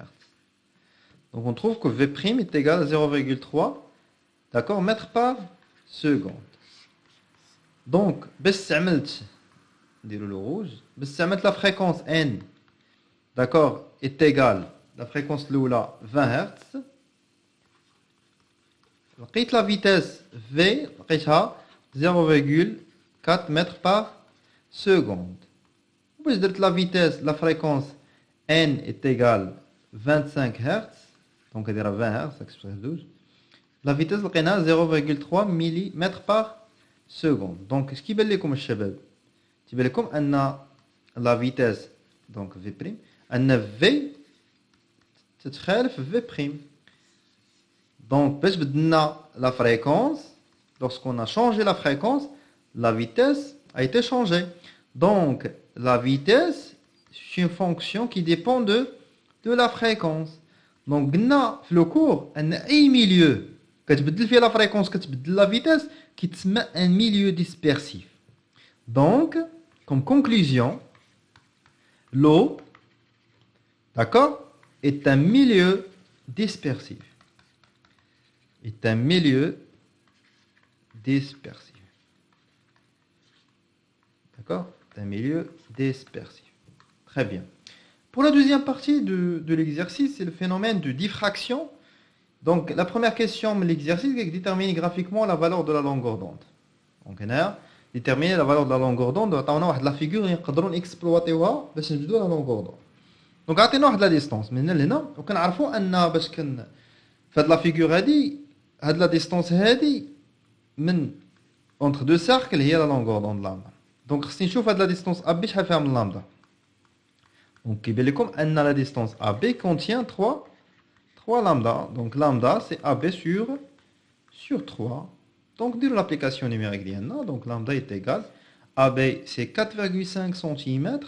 Donc on trouve que V' est égal à 0,3, d'accord, mètres par seconde. Donc باش استعملت نديرو le rouge, باش استعملت la fréquence n, d'accord, est égale la fréquence الاولى 20 Hz. لقيت la vitesse V لقيتها 0,4 mètres par seconde. باش درت la vitesse, la fréquence n est égale 25 Hz. Donc, elle est à 20 Hz, exprès 12. La vitesse, لقينا 0,3 mm par seconde. Donc, ce qui est comme الشباب تيبان لكم أن la vitesse, donc V', أن V تتخالف V'. Donc, باش بدلنا la fréquence, lorsqu'on a changé la fréquence, la vitesse a été changée. Donc, la vitesse, c'est une fonction qui dépend de la fréquence. Donc, قلنا في le cours أن أي milieu كتبدل فيه la fréquence كتبدل la vitesse كيتسمى un milieu dispersif. Donc, comme conclusion, l'eau, d'accord, est un milieu dispersif. Est un milieu dispersif. D'accord? C'est un milieu dispersif. Très bien. Pour la deuxième partie de l'exercice, c'est le phénomène de diffraction. Donc, la première question de l'exercice est de déterminer graphiquement la valeur de la longueur d'onde. Donc, on a déterminé la valeur de la longueur d'onde. On a la figure qui peut exploiter la longueur d'onde. Donc, on a la distance. Mais nous savons que la figure a dit la distance entre deux cercles est la longueur d'onde lambda. Donc, si on regarde la distance AB, je vais faire lambda. Donc, il y a la distance AB contient 3 lambda. Donc, lambda, c'est AB sur 3. Donc, dire l'application numérique d'IANA. Donc, lambda est égal. AB, c'est 4,5 cm.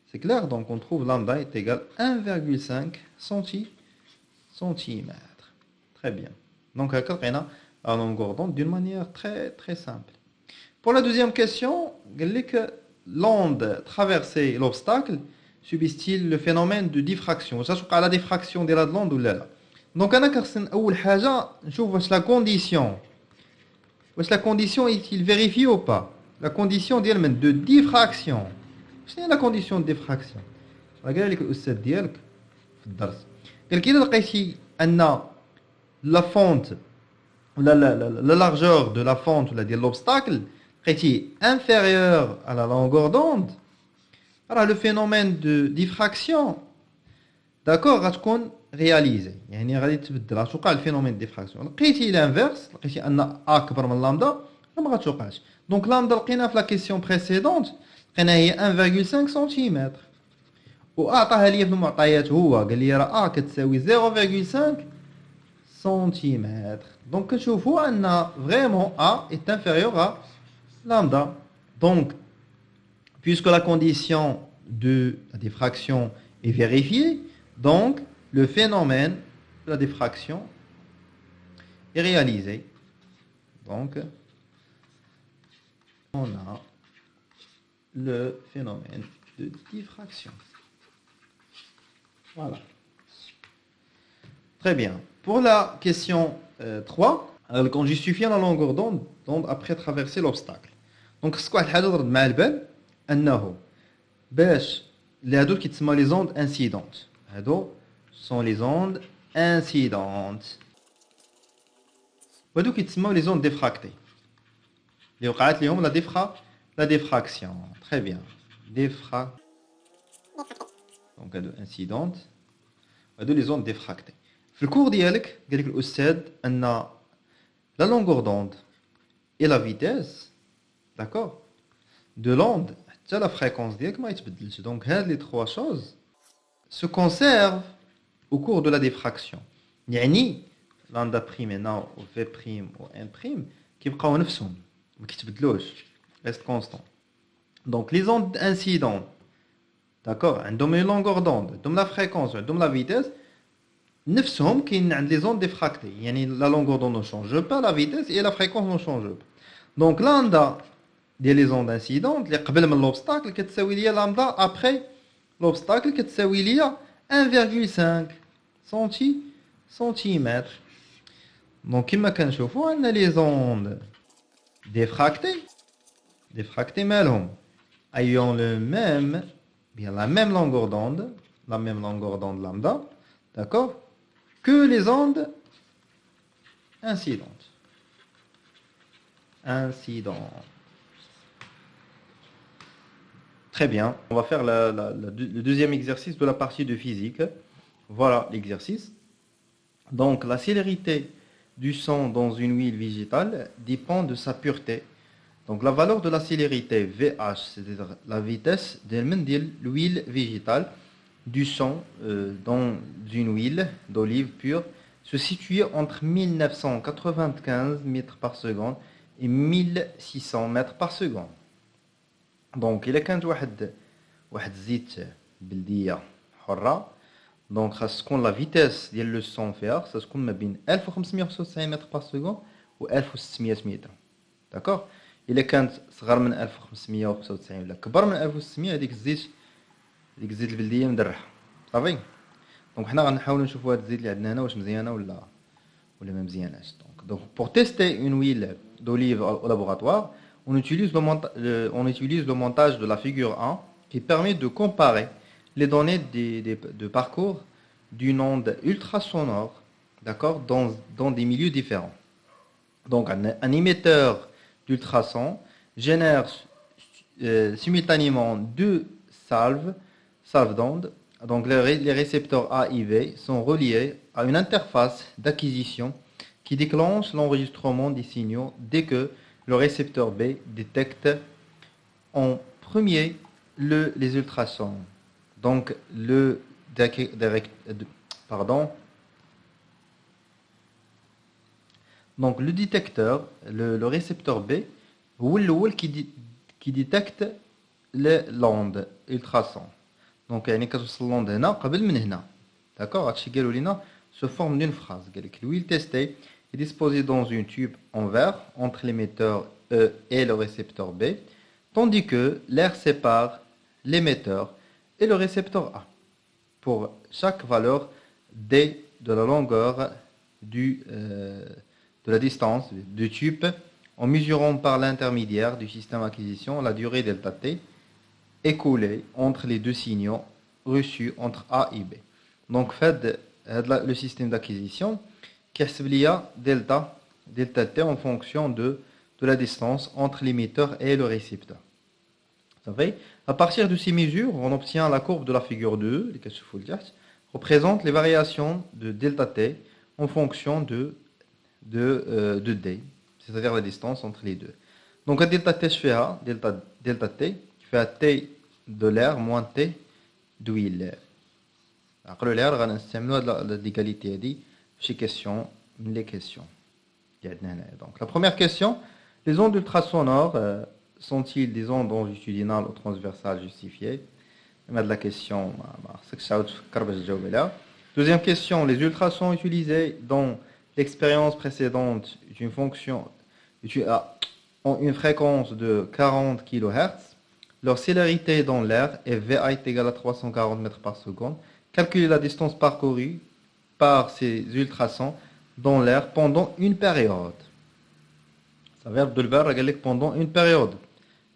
C'est clair. Donc, on trouve lambda est égal à 1,5 cm. Très bien. Donc, on a la longueur d'onde d'une manière très, très simple. Pour la deuxième question, il dit que l'onde traversée l'obstacle subit-il le phénomène de diffraction. Ça se la diffraction de l'onde ou là. Donc, on a la condition. La condition est-il vérifié ou pas? La condition de diffraction. C'est la condition de diffraction. قال لك الأستاذ ديالك في الدرس قال لك إذا لقيتي أن la fente la largeur de la fente de l'obstacle est inférieure à la longueur d'onde, alors le phénomène de diffraction, d'accord, va être réalisé. يعني غادي تبدل توقع le phénomène de diffraction. لقيتي l'inverse, لقيتي أن A أكبر من لامدا ما غاتوقعش. Donc lambda لقينا في la question précédente لقينا هي 1,5 cm. وأعطاها لي في المعطيات هو قال لي راه A كتساوي 0,5 cm. Donc كنشوفوا أن vraiment A est inférieur à lambda. Donc, puisque la condition de la diffraction est vérifiée, donc le phénomène de la diffraction est réalisé. Donc, on a le phénomène de diffraction. Voilà. Très bien. Pour la question 3, quand justifiant la longueur d'onde après traverser l'obstacle. Donc, ce qu'on a dit مع البال أنه باش هادو كيتسمى les ondes incidentes. هادو sont les ondes incidentes. وهذوك يتسموا les ondes diffractées. اللي وقعت لهم la diffraction. Très bien. Donc هادو incidentes. هادو les ondes diffractées. في الكور ديالك قال لك الاستاذ ان la longueur d'onde et la vitesse, d'accord, de l'onde حتى la fréquence ديالك ما يتبدلش. Donc هاد les trois choses se conservent au cours de la diffraction. يعني lambda prime هنا و v prime و n prime كيبقاو نفسهم ما كيتبدلوش, reste constant. Donc les ondes incidentes, d'accord, عندهم une longueur d'onde, عندهم la fréquence, عندهم la vitesse, نفسهم كاين عند les ondes diffractées. يعني la longueur d'onde ne change pas, la vitesse et la fréquence ne changent pas. Donc lambda ديال les ondes incidentes اللي قبل من l'obstacle كتساوي ليا lambda après l'obstacle كتساوي ليا 1,5 centimètre. Donc كما كنشوفوا عندنا les ondes diffractées مالهم ayant la même longueur d'onde lambda, d'accord, que les ondes incidentes. Très bien. On va faire le deuxième exercice de la partie de physique. Voilà l'exercice. Donc, la célérité du son dans une huile végétale dépend de sa pureté. Donc, la valeur de la célérité VH, c'est-à-dire la vitesse de l'huile végétale du son dans une huile d'olive pure, se situe entre 1995 mètres par seconde et 1600 mètres par seconde. Donc, il y a واحد زيت بلدية حرة. Donc, خاص تكون la vitesse ديال le son فيها خاص تكون ما بين 1595 متر par seconde و 1600 متر. d'accord. إلا كانت صغر من 1595 ولا كبر من 1600 هذيك الزيت البلدية مدرحة. صافي. دونك حنا غنحاولوا نشوفوا هاد الزيت اللي عندنا هنا واش مزيانة ولا ما مزياناش. Donc pour tester une huile d'olive au laboratoire, on utilise le montage de la figure 1 qui permet de comparer les données de parcours d'une onde ultrasonore, d'accord, dans des milieux différents. Donc un émetteur d'ultrasons génère simultanément deux salves d'ondes. Donc les récepteurs A et B sont reliés à une interface d'acquisition qui déclenche l'enregistrement des signaux dès que le récepteur B détecte en premier les ultrasons. Donc donc le détecteur, le récepteur B, هو الأول qui détecte l'onde ultrason. Donc يعني كتوصل l'onde هنا قبل من هنا. D'accord. هادشي قالوا لينا se forme d'une phrase. قال لك l'huile testée est disposée dans une tube en verre entre l'émetteur E et le récepteur B, tandis que l'air sépare l'émetteur et le récepteur A pour chaque valeur D de la longueur de la distance du tube, en mesurant par l'intermédiaire du système d'acquisition la durée delta T écoulée entre les deux signaux reçus entre A et B. Donc fait le système d'acquisition qui a delta T en fonction de la distance entre l'émetteur et le récepteur. À partir de ces mesures, on obtient la courbe de la figure 2, qui représente les variations de delta T en fonction de D, c'est-à-dire la distance entre les deux. Donc à delta T, je fais A, delta T, je fais à T de l'air moins T d'huile. Alors l'air, on va l'égalité dit chez question, les questions. Donc la première question, les ondes ultrasonores sont-ils des ondes longitudinales ou transversales justifiées? La question, deuxième question, les ultrasons utilisés dans l'expérience précédente ont une fréquence de 40 kHz. Leur célérité dans l'air est VA est égale à 340 mètres par seconde. Calculez la distance parcourue par ces ultrasons dans l'air pendant une période. Ça veut dire de le pendant une période.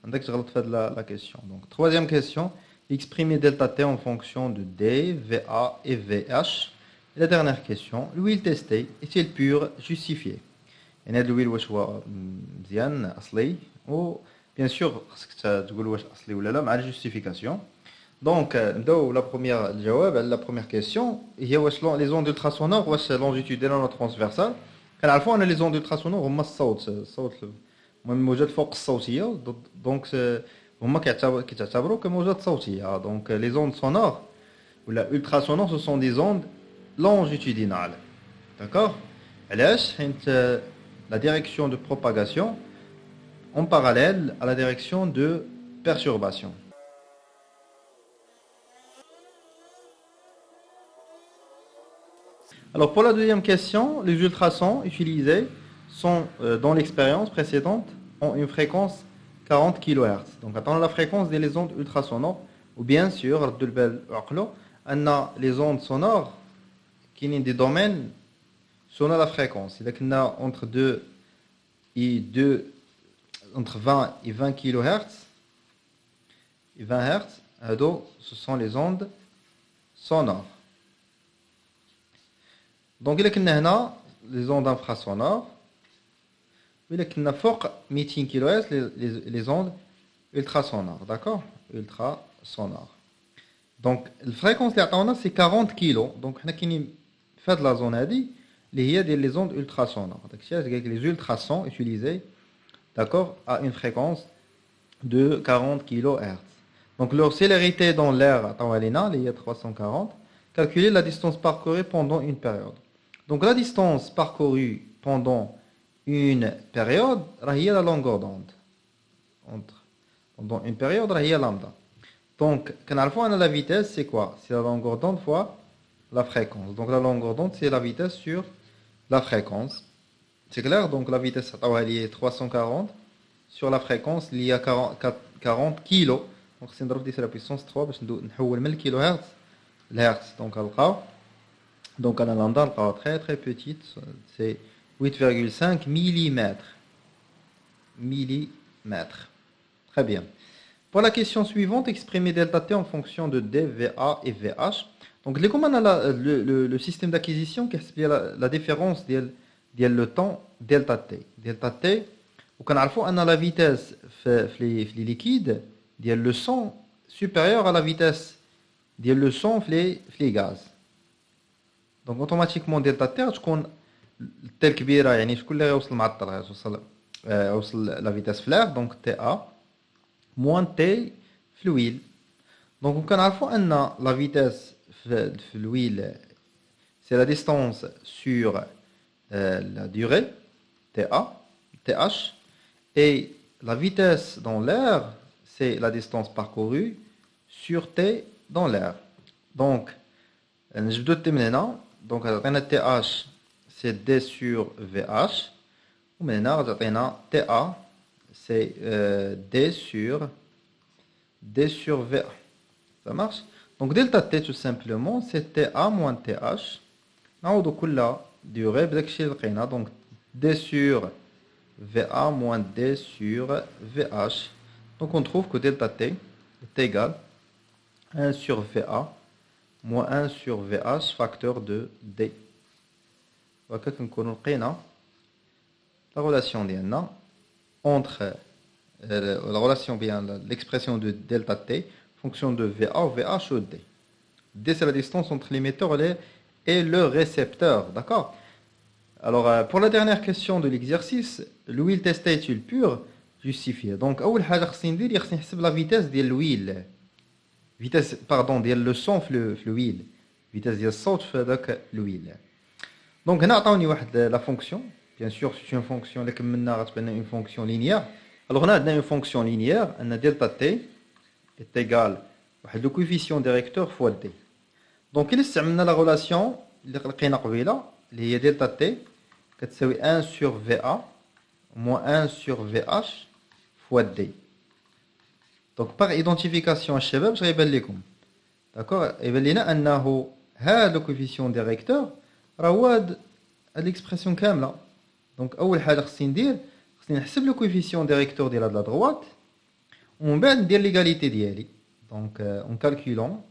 La question. Donc, troisième question, exprimer delta T en fonction de D, VA et VH. Et la dernière question, l'huile testée est-il pure, justifiée? يعني هذا الويل واش هو مزيان اصلي و بيان سور خصك تقول واش اصلي ولا لا مع الجوستيفيكاسيون. دونك نبداو لا بروميير الجواب على لا بروميير كيسيون هي واش لي زوند التراسونور واش لونجيتود ديالها ترانسفيرسال. كنعرفوا ان لي زوند التراسونور هما الصوت المهم الموجات فوق الصوتيه دونك هما كيتعتبروا كموجات صوتيه. دونك لي زوند سونور ولا التراسونور سو سون دي زوند longitudinales. D'accord? علاش حيت la direction de propagation en parallèle à la direction de perturbation. Alors pour la deuxième question, les ultrasons utilisés sont dans l'expérience précédente ont une fréquence 40 kHz. Donc attendons la fréquence des ondes ultrasonores ou bien sûr les ondes sonores qui sont des domaines selon la fréquence. Il y a entre 20 et 20 kHz et 20 Hz, ce sont les ondes sonores. Donc il y a les ondes infrasonores, il y a فوق 200 kHz les ondes ultrasonores, d'accord? Ultrasonores. Donc la fréquence c'est 40 kg. Donc on a fait la zone هذه اللي هي ديال les ondes ultrasonores. Les ultrasons utilisés, d'accord, à une fréquence de 40 kHz. Donc leur célérité dans l'air il y a 340. Calculer la distance parcourue pendant une période. Donc la distance parcourue pendant une période, il y a la longueur d'onde. Pendant une période, il y a lambda. Donc, quand on a la vitesse, c'est quoi? C'est la longueur d'onde fois la fréquence. Donc la longueur d'onde, c'est la vitesse sur la fréquence. C'est clair? Donc la vitesse est 340 sur la fréquence, il y a 40 kg. Donc c'est la puissance 3 parce que nous avons le kHz. Donc on a lambda très très petite, c'est 8,5 mm. Très bien. Pour la question suivante, exprimer delta T en fonction de D, VA et VH. Donc, les commandes le système d'acquisition qui explique la différence de le temps delta T. Delta T, on a la vitesse les liquides, le son supérieur à la vitesse le son les gaz. Donc, automatiquement, delta T, tel كبيرة يعني شكون اللي غيوصل معطل غيوصل la vitesse في l'air, donc TA moins T في l'huile. Donc on كنعرفوا أن la vitesse في l'huile c'est la distance sur la durée TA TH et la vitesse dans l'air c'est la distance parcourue sur T dans l'air. Donc نجبدو T من هنا donc عطينا TH c'est D sur VH. Ou maintenant, TA, c'est D sur VA. Ça marche? Donc, delta T, tout simplement, c'est TA moins TH. Donc, la durée, donc D sur VA moins D sur VH. Donc, on trouve que delta T est égal à 1 sur VA moins 1 sur VH facteur de D. La relation entre la relation bien l'expression de delta T fonction de VA ou VH ou D. D c'est la distance entre l'émetteur et le récepteur, d'accord? Alors pour la dernière question de l'exercice, l'huile testée est-il pure? Justifiée. Donc أول حاجة خصني ندير خصني نحسب la vitesse ديال l'huile. Vitesse pardon ديال le son في l'huile. Vitesse ديال الصوت في هذاك l'huile. Donc هنا عطاوني واحد la fonction. Bien sûr, c'est une fonction une fonction linéaire. Alors on a une fonction linéaire, on a delta t est égal à le coefficient directeur fois d. Donc il y a la relation اللي هي delta t كتساوي 1 sur VA moins 1 sur VH fois d. Donc par identification الشباب je غيبان لكم. D'accord? يبان لنا انه هذا le coefficient directeur راه هو هاد l'expression كامله. Donc, أول حاجة خصني ندير خصني نحسب لو كوفيسيون ديريكتور ديال هاد لا دروات ومن بعد ندير ليغاليتي ديالي. Donc en calculant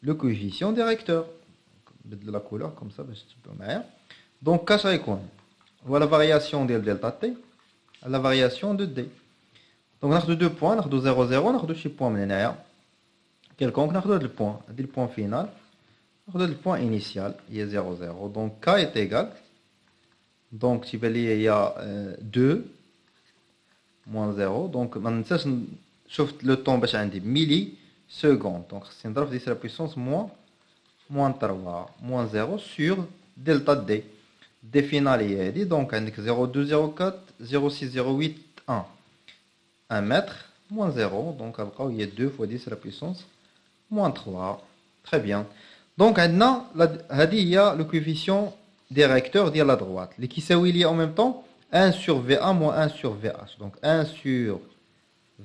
le coefficient directeur. de la couleur comme ça باش تبقوا معايا. Donc كاش غيكون هو la variation ديال دلتا تي la variation de d. Donc ناخذ 2 points, ناخذ 0 0, ناخذ شي point من هنايا quelconque, ناخذ هذا البوان, هذا البوان فينال, ناخذ هذا البوان initial هي 0 0. Donc k est égal, donc تيبان لي هي 2 moins 0. Donc ما ننساش شفت لو طون باش عندي ميلي seconde. Donc خصني نضرب 10 la puissance moins 3 moins 0 sur delta d. D final هي هذه. Donc عندك 0,2 0,4 0,6 0,8 1 1 mètre moins 0. Donc غنبقاو هي 2 fois 10 la puissance moins 3. Très bien. Donc عندنا هذه هي le coefficient des recteurs ديال la droite اللي كيساوي لي en même temps 1 sur VA moins 1 sur VH. Donc 1 sur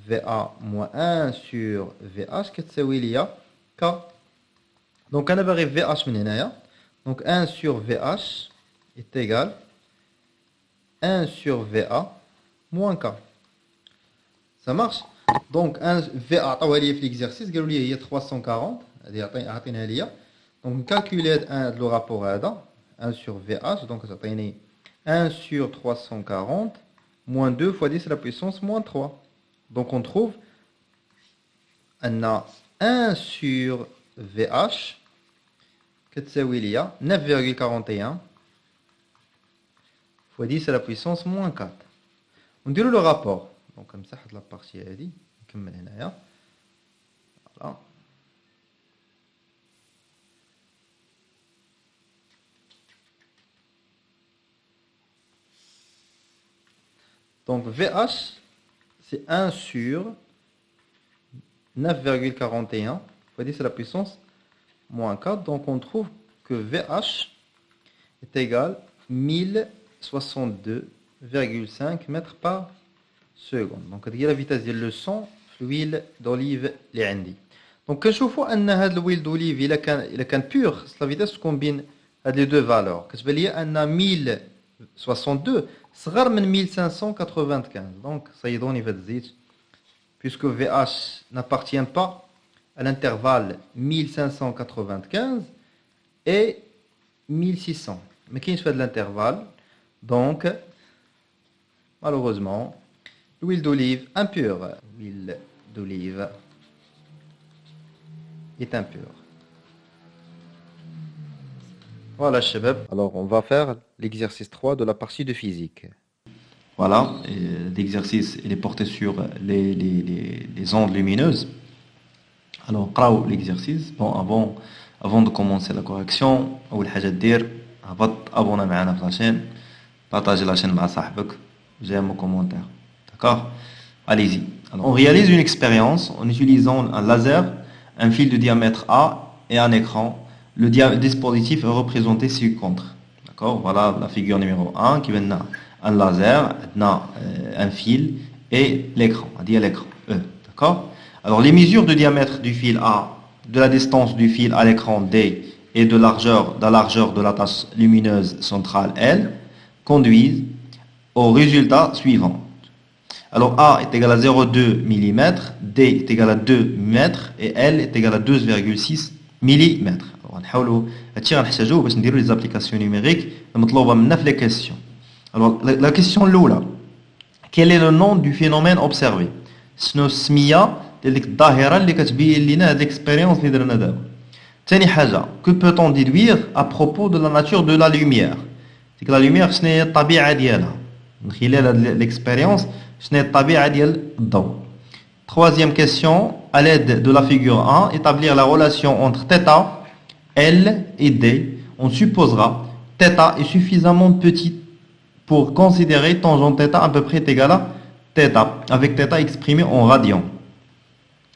VA moins 1 sur VH كتساوي لي K. Donc أنا باغي VH من هنايا. Donc 1 sur VH est égal 1 sur VA moins K. Ça marche. Donc 1 VA عطاوها لي في l'exercice قالوا لي هي 340 هذه عطيناها ليا. Donc calculer le rapport هذا 1 sur VH. Donc تعطيني 1 sur 340 moins 2 fois 10 la puissance moins 3. Donc on trouve on a 1 sur VH كتساوي ليا 9,41 fois 10 à la puissance moins 4. On dirait le rapport. Donc comme ça la partie هذه نكمل هنايا. Voilà. Donc VH c'est 1 sur 9,41 fois 10 à la puissance moins 4. Donc on trouve que VH est égal 1062,5 mètres par seconde. Donc هذه la vitesse ديال le sang في l'huile d'olive اللي عندي. Donc كنشوفوا ان هذا l'huile d'olive الا كان pur la vitesse تكون بين هاد les deux valeurs. كتبان لي ان 1062 صغر من 1595. Donc صيدوني في هاد الزيت puisque VH n'appartient pas à l'intervalle 1595 et 1600. Mais qui fait de l'intervalle? Donc, malheureusement, l'huile d'olive impure. L'huile d'olive est impure. Voilà, Shabab. Alors, on va faire l'exercice 3 de la partie de physique. Voilà, l'exercice est porté sur les ondes lumineuses. Alors, قراو l'exercice. Bon, avant de commencer la correction, أول حاجة دير هبط abonner معنا في la chaîne, partage la chaîne مع صاحبك, j'aime au commentaire. D'accord? Allez-y. Alors, on réalise une expérience en utilisant un laser, un fil de diamètre A et un écran. Le dispositif est représenté ci-contre. D'accord? Voilà la figure numéro 1 qui vient un laser, un fil et l'écran. On dit l'écran E. D'accord? Alors les mesures de diamètre du fil A, de la distance du fil à l'écran D et de la largeur de la tache lumineuse centrale L conduisent au résultat suivant. Alors A est égal à 0,2 mm, D est égal à 2 mètres et L est égal à 2,6 mm. Alors نحاولوا هادشي غنحتاجوه باش نديروا les applications numériques المطلوبة منا في les questions. Alors la question الأولى, quel est le nom du phénomène observé? شنو السمية ديال ديك الظاهرة اللي كتبين لنا هاد l'expérience اللي درنا دابا. ثاني حاجة, que peut-on déduire à propos de la nature de la lumière? ديك la lumière شنو هي الطبيعة ديالها من خلال هاد l'expérience, شنو هي الطبيعة ديال الضوء. Troisième question, à l'aide de la figure 1, établir la relation entre θ, L et D. On supposera θ est suffisamment petit pour considérer tangente θ à peu près égal à θ, avec θ exprimé en radians.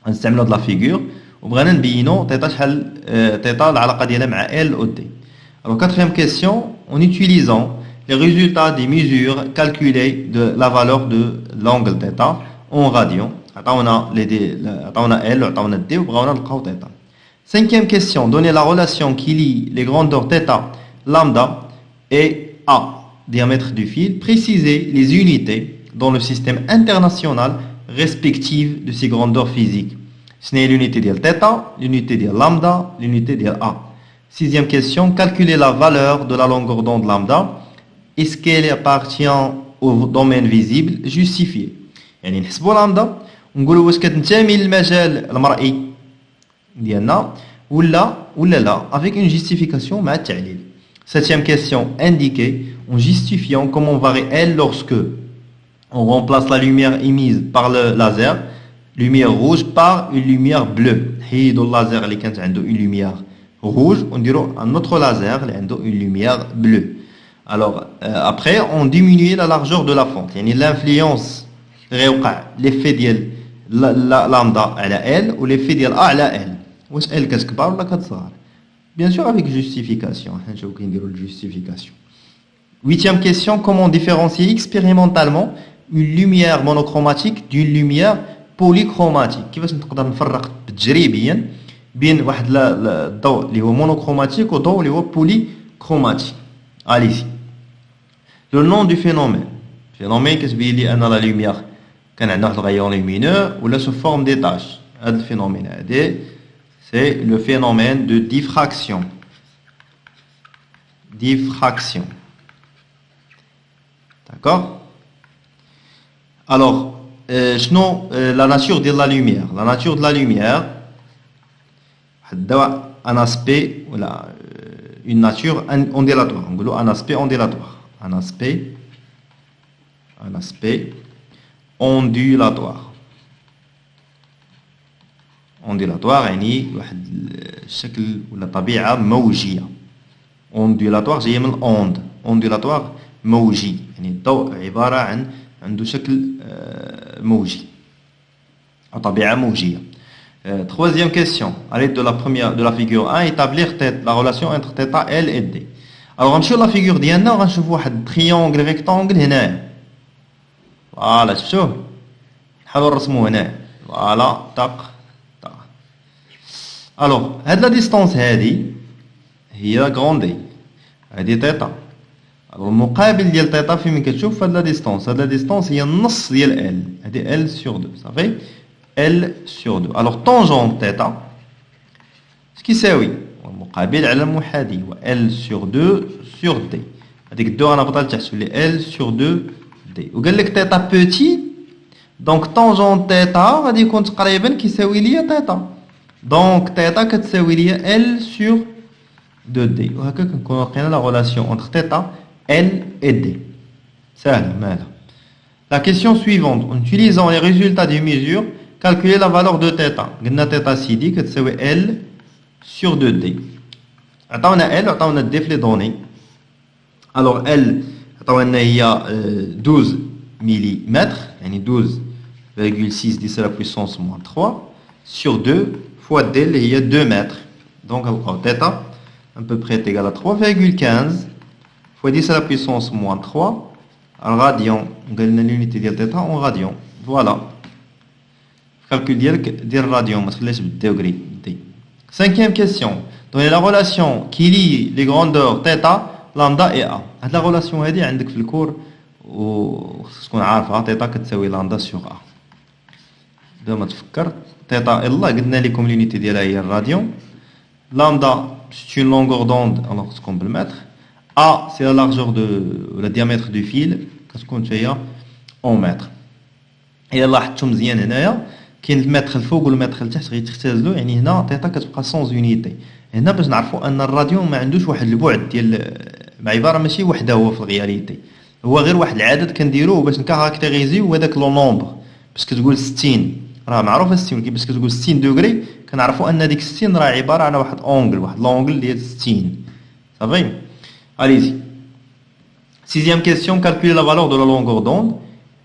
نستعملوا de la figure وبغينا نبينوا θ شحال θ العلاقة ديالها مع L ou D. Alors quatrième question, en utilisant les résultats des mesures calculées de la valeur de l'angle θ en radians. عطاونا L وعطاونا D وبغاونا نلقاو θ. Cinquième question, donner la relation qui lie les grandeurs θ, lambda et A, diamètre du fil. Préciser les unités dans le système international respectives de ces grandeurs physiques. Ce n'est l'unité de θ, l'unité de lambda, l'unité de A. Sixième question, calculer la valeur de la longueur d'onde lambda. Est-ce qu'elle appartient au domaine visible justifié? يعني نحسبوا لامدا ونقولوا واش كتنتمي للمجال المرئي ديالنا ولا لا avec une justification مع التعليل. Septième question, indiquer en justifiant comment varie elle lorsque on remplace la lumière émise par le laser, lumière rouge, par une lumière bleue. حيدوا اللازر اللي كانت عنده une lumière rouge, on dirait un autre laser اللي عنده une lumière bleue. Alors après on diminue la largeur de la fente, يعني l'influence غيوقع l'effet ديال lambda على L ou l'effet ديال A على L. واش L كتكبر ولا كتصغر؟ Bien sûr avec justification. حنا نشوفو كي نديرو justification. Huitième question, comment différencier expérimentalement une lumière monochromatique d'une lumière polychromatique? كيفاش نقدر نفرق تجريبيا بين واحد الضوء اللي هو monochromatique والضوء اللي هو polychromatique. Allez-y. Le nom du phénomène. Phénomène كتبين لي ان la lumière كان عندنا واحد الغيون lumineux ولا sous forme des taches. هذا الفينومين هذا c'est le phénomène de diffraction. Diffraction. D'accord? Alors, la nature de la lumière. La nature de la lumière, un aspect, voilà, une nature ondulatoire. Un aspect ondulatoire. Un aspect ondulatoire. ondulatoire يعني واحد الشكل ولا طبيعة موجية. ondulatoire جاية من onde. ondulatoire موجي يعني الضوء عبارة عن عنده شكل موجي أو طبيعة موجية. Troisième question, à l'aide de la figure 1, établir la relation entre θ, L et D. Alors غنمشيو لا فيغور ديالنا وغنشوفوا واحد تريونغل ريكتانغل هنا. فوالا شفتوه؟ نحاولوا نرسموه هنا. فوالا طق. الوغ هاد لا ديستونس هادي هي غروندي هادي θ. المقابل ديال θ فين كتشوف هاد لا ديستونس. هاد لا ديستونس هي النص ديال ال. هادي ال سور 2 صافي. ال سور 2. الوغ طونجون θ اش كيساوي؟ المقابل على المحاذي هو ال سور 2 سور دي. هاديك الدو غنهبطها لتحت تولي ال سور 2 دي. وقال لك θ بوتي دونك طونجون θ غادي يكون تقريبا كيساوي ليا θ. دونك θ كتساوي ليا ال سور 2 دي. وهكا كنكونوا لقينا لا غولاسيون انتر θ L et D. C'est la question suivante. En utilisant les résultats des mesures, calculer la valeur de θ. قلنا θ سيدي كتساوي L sur 2D. عطاونا L عطاونا D في les données. Alors L عطاونا هي 12 mm يعني 12,6 10 à la puissance moins 3 sur 2 fois D اللي هي 2 mètres. Donc θ à peu près est égal à 3,15 fois 10 à la puissance moins 3 en radian. On a l'unité de θ en radian. Voilà. Calcul de radian. Degré. Cinquième question. Donnez la relation qui lie les grandeurs θ, lambda et A. La relation هذه عندك في الكور وتكون عارفها θ كتساوي lambda sur A. بلا ما تفكر θ الله قلنا لكم l'unité ديالها هي الراديان. Lambda c'est une longueur d'onde alors ce qu'on peut le mettre. A, c'est la largeur le diamètre du fil, كتكون هي en mètres. إلا لاحظتوا مزيان هنايا كاين المتر الفوق والمتر التحت غيتختزلوا يعني هنا θ كتبقى سونز يونيتي. هنا باش نعرفوا أن الراديون ما عندوش واحد البعد ديال عبارة ماشي وحده هو في الغياليتي. هو غير واحد العدد كنديروه باش نكاركتيريزيو هذاك لو نومبر. باش كتقول 60 راه معروفة 60 كي باش كتقول 60 دوغري كنعرفوا أن ديك 60 راه عبارة على واحد أونغل واحد لونغل ديال 60 صافي. Allez-y. Sixième question, calculer la valeur de la longueur d'onde.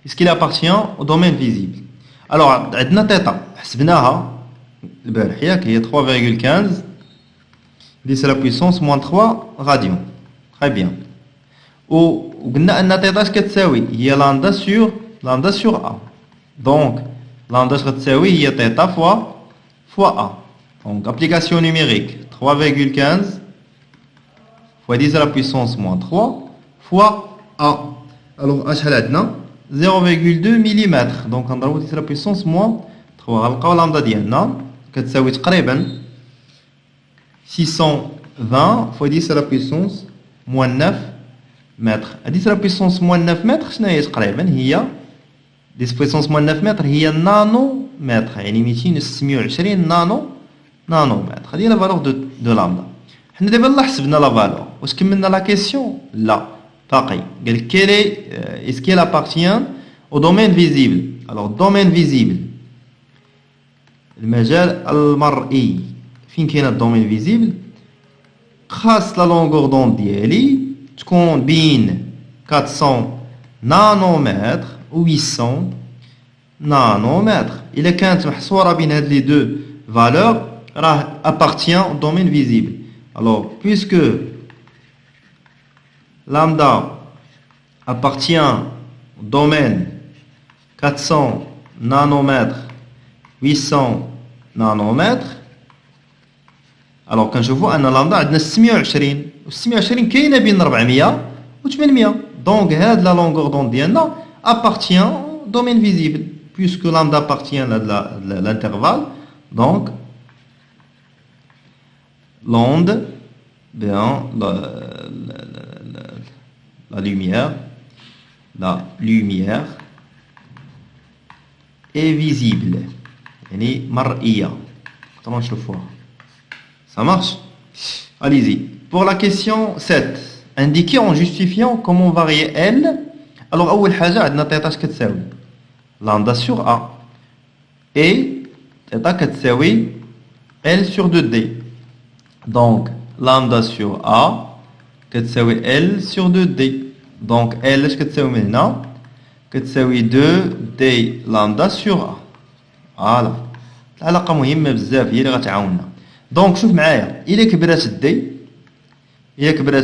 Est-ce qu'il appartient au domaine visible? Alors, عندنا θ حسبناها البارح ياك هي 3,15 10 à la puissance moins 3 radians. Très bien. وقلنا أن θ اش كتساوي؟ هي lambda sur A. Donc, lambda اش غتساوي هي θ fois A. Donc, application numérique 3,15 fois 10 à la puissance moins 3 fois A. Alors, شحال عندنا 0,2 mm. Donc, نضربو 10 à la puissance moins 3. غنلقاو لامدا ديالنا كتساوي تقريبا 600 20 fois 10 à la puissance moins 9 mètres. À 10 à la puissance moins 9 mètres, شنو هي تقريبا هي 10 puissance moins 9 mètres هي نانومتر يعني 226 نانومتر. هذه la valeur de lambda. حنا دابا لا حسبنا لا فالور واش كملنا لا كيسيون لا باقي قال لك quel est-ce qu'elle appartient au domaine visible. alors domaine visible المجال المرئي فين كاين الدومين فيزيبل خاص لا لونغور دوند ديالي تكون بين 400 نانومتر و 800 نانومتر. الا كانت محصوره بين هاد لي دو فالور راه appartient au domaine visible. alors puisque lambda appartient au domaine 400 nanomètres 800 nanomètres alors كنشوفوا ان لامدا عندنا 620 و 620 كاينه بين 400 و 800 دونك هاد لا لونغور دوند ديالنا appartient au domaine visible puisque lambda appartient à l'intervalle donc l'onde bien la lumière est visible يعني مرئية. comment je le vois ça marche. allez-y pour la question 7 indiquez en justifiant comment varier L. alors أول حاجة عندنا θ اش كتساوي lambda sur A et θ كتساوي L sur 2D donc lambda sur A كتساوي L sur 2D donc L اش كتساوي من هنا كتساوي 2D lambda sur A. فوالا العلاقة مهمة بزاف هي اللي غتعاوننا. دونك شوف معايا إلا كبرات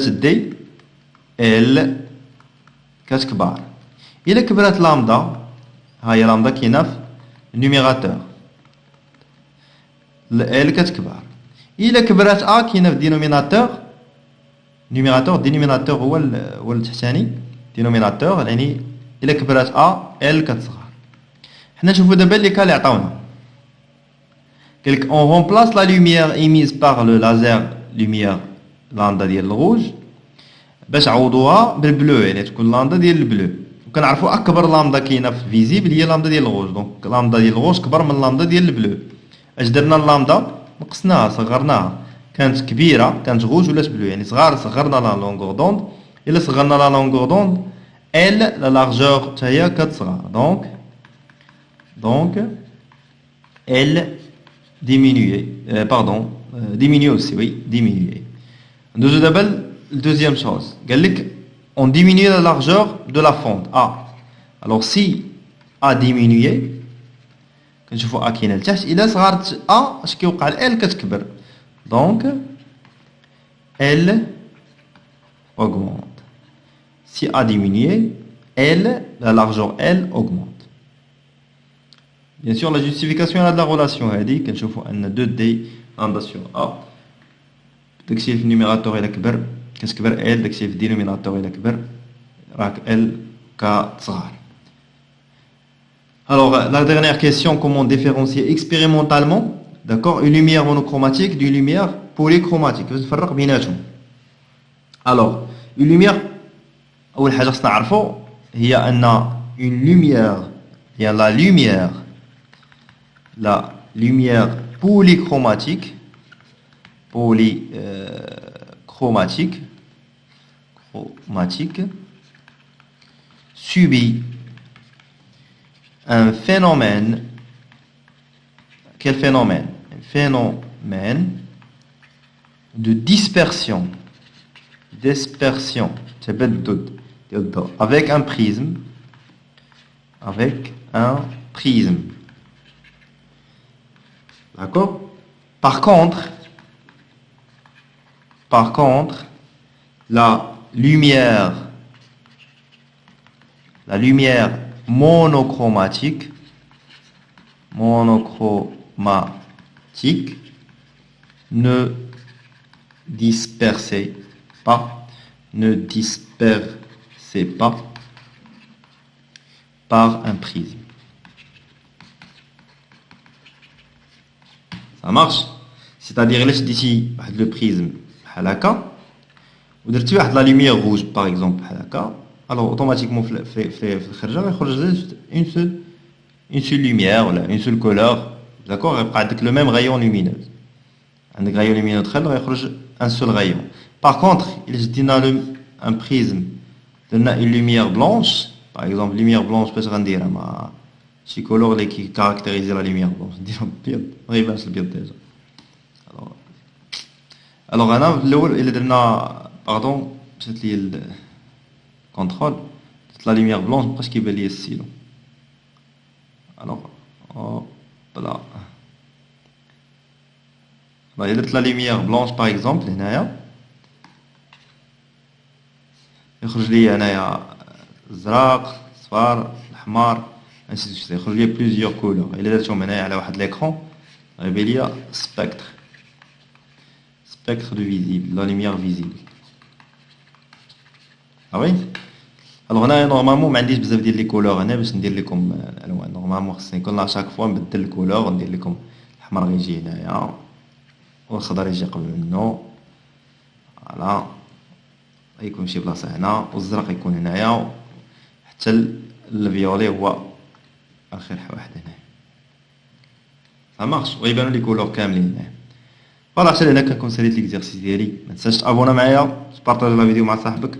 الدي ال كتكبر. إلا كبرات لامدا ها هي لامدا كاينة في النيميراتور ال كتكبر. إلا كبرات أ كاينة في الدينوميناتور الدينوميناتور هو التحتاني دينوميناتور يعني إلا كبرات أ ال كتصغر. حنا نشوفو دابا لي كا اللي عطاونا قالك on remplace la lumière émise par le laser lumière lambda ديال الغوج باش عوضوها بالبلو يعني تكون لامدا ديال البلو وكنعرفوا اكبر لامدا كاينه في فيزيبل هي لامدا ديال الغوج دونك لامدا ديال الغوج كبر من لامدا ديال البلو. اش درنا اللامدا نقصناها صغرناها كانت كبيره كانت غوج ولات بلو يعني صغرنا لا لونغور دوند. الا صغرنا لا لونغور دوند ال لا لارجور حتى هي كتصغر donc elle diminuer diminuer aussi oui diminuer. Nous d'abord deuxième chose قال لك on diminue la largeur de la fente A. alors si A diminué كنشوفوا A كاينه لتحت الا صغرت A اش كيوقع L كتكبر donc L augmente. si A diminué L la largeur L augmente. Bien sûr, la justification de la relation هذه كنشوفوا ان 2D lambda sur A داكشي في النيميراتور الى كبر كتكبر L داكشي في الدينوميناتور الى كبر راك L كتصغر. Alors la dernière question comment différencier expérimentalement d'accord une lumière monochromatique d'une lumière polychromatique باش نفرق بيناتهم. alors une lumière اول حاجه خصنا نعرفوا هي ان une lumière هي la lumière polychromatique subit un phénomène. Quel phénomène? Un phénomène de dispersion avec un prisme d'accord. par contre la lumière monochromatique ne dispersait pas par un prisme. Ça marche. c'est-à-dire علاش ديتي واحد لو بريزم بحال هكا ودرتي واحد لا لوميير روج باغ اكزومبل بحال هكا الوغ اوتوماتيكمون في الخرجه غيخرج جوست اون سول لوميير ولا اون سول كولور داكوغ غيبقى عندك لو ميم غايون لومينوز عندك غايون لومينوز دخل غيخرج ان سول غايون باغ كونطخ الا جدينا ان بريزم درنا اون لوميير بلونش باغ اكزومبل لوميير بلونش باش غنديرها مع شي كولور اللي كي كاركتيريزي لا لوميير بلونش نديرها بيض ما يبانش البيض ديجا الوغ انا في الاول الا درنا باردون مشات لي الكونترول درت لا لوميير بلونش مبقاش كيبان ليا السيلو الوغ هوب لا الا درت لا لوميير بلونش باغ اكزومبل هنايا يخرج لي هنايا الزرق الصفار الاحمر انسي سويت يخرج لي بليزيور كولور الا درتهم هنايا على واحد ليكرون غيبان ليا سبيكتر spectre de visible, la lumière visible. Ah oui. Alors هنا نورمالمون ما عنديش بزاف ديال لي كولور هنا باش ندير لكم الالوان نورمالمون خصني كل شاك فوا نبدل الكولور وندير لكم الاحمر غيجي هنايا والخضر يجي قبل منه فوالا غيكون شي بلاصه هنا والزرق يكون هنايا حتى الفيولي هو اخر واحد هنايا فمارش ويبانوا لي كولور كاملين هنايا فوالا حتى هنا كنكون ساليت ليكزارسيس ديالي ما تنساش تابونا معايا تبارطاجي لا فيديو مع صاحبك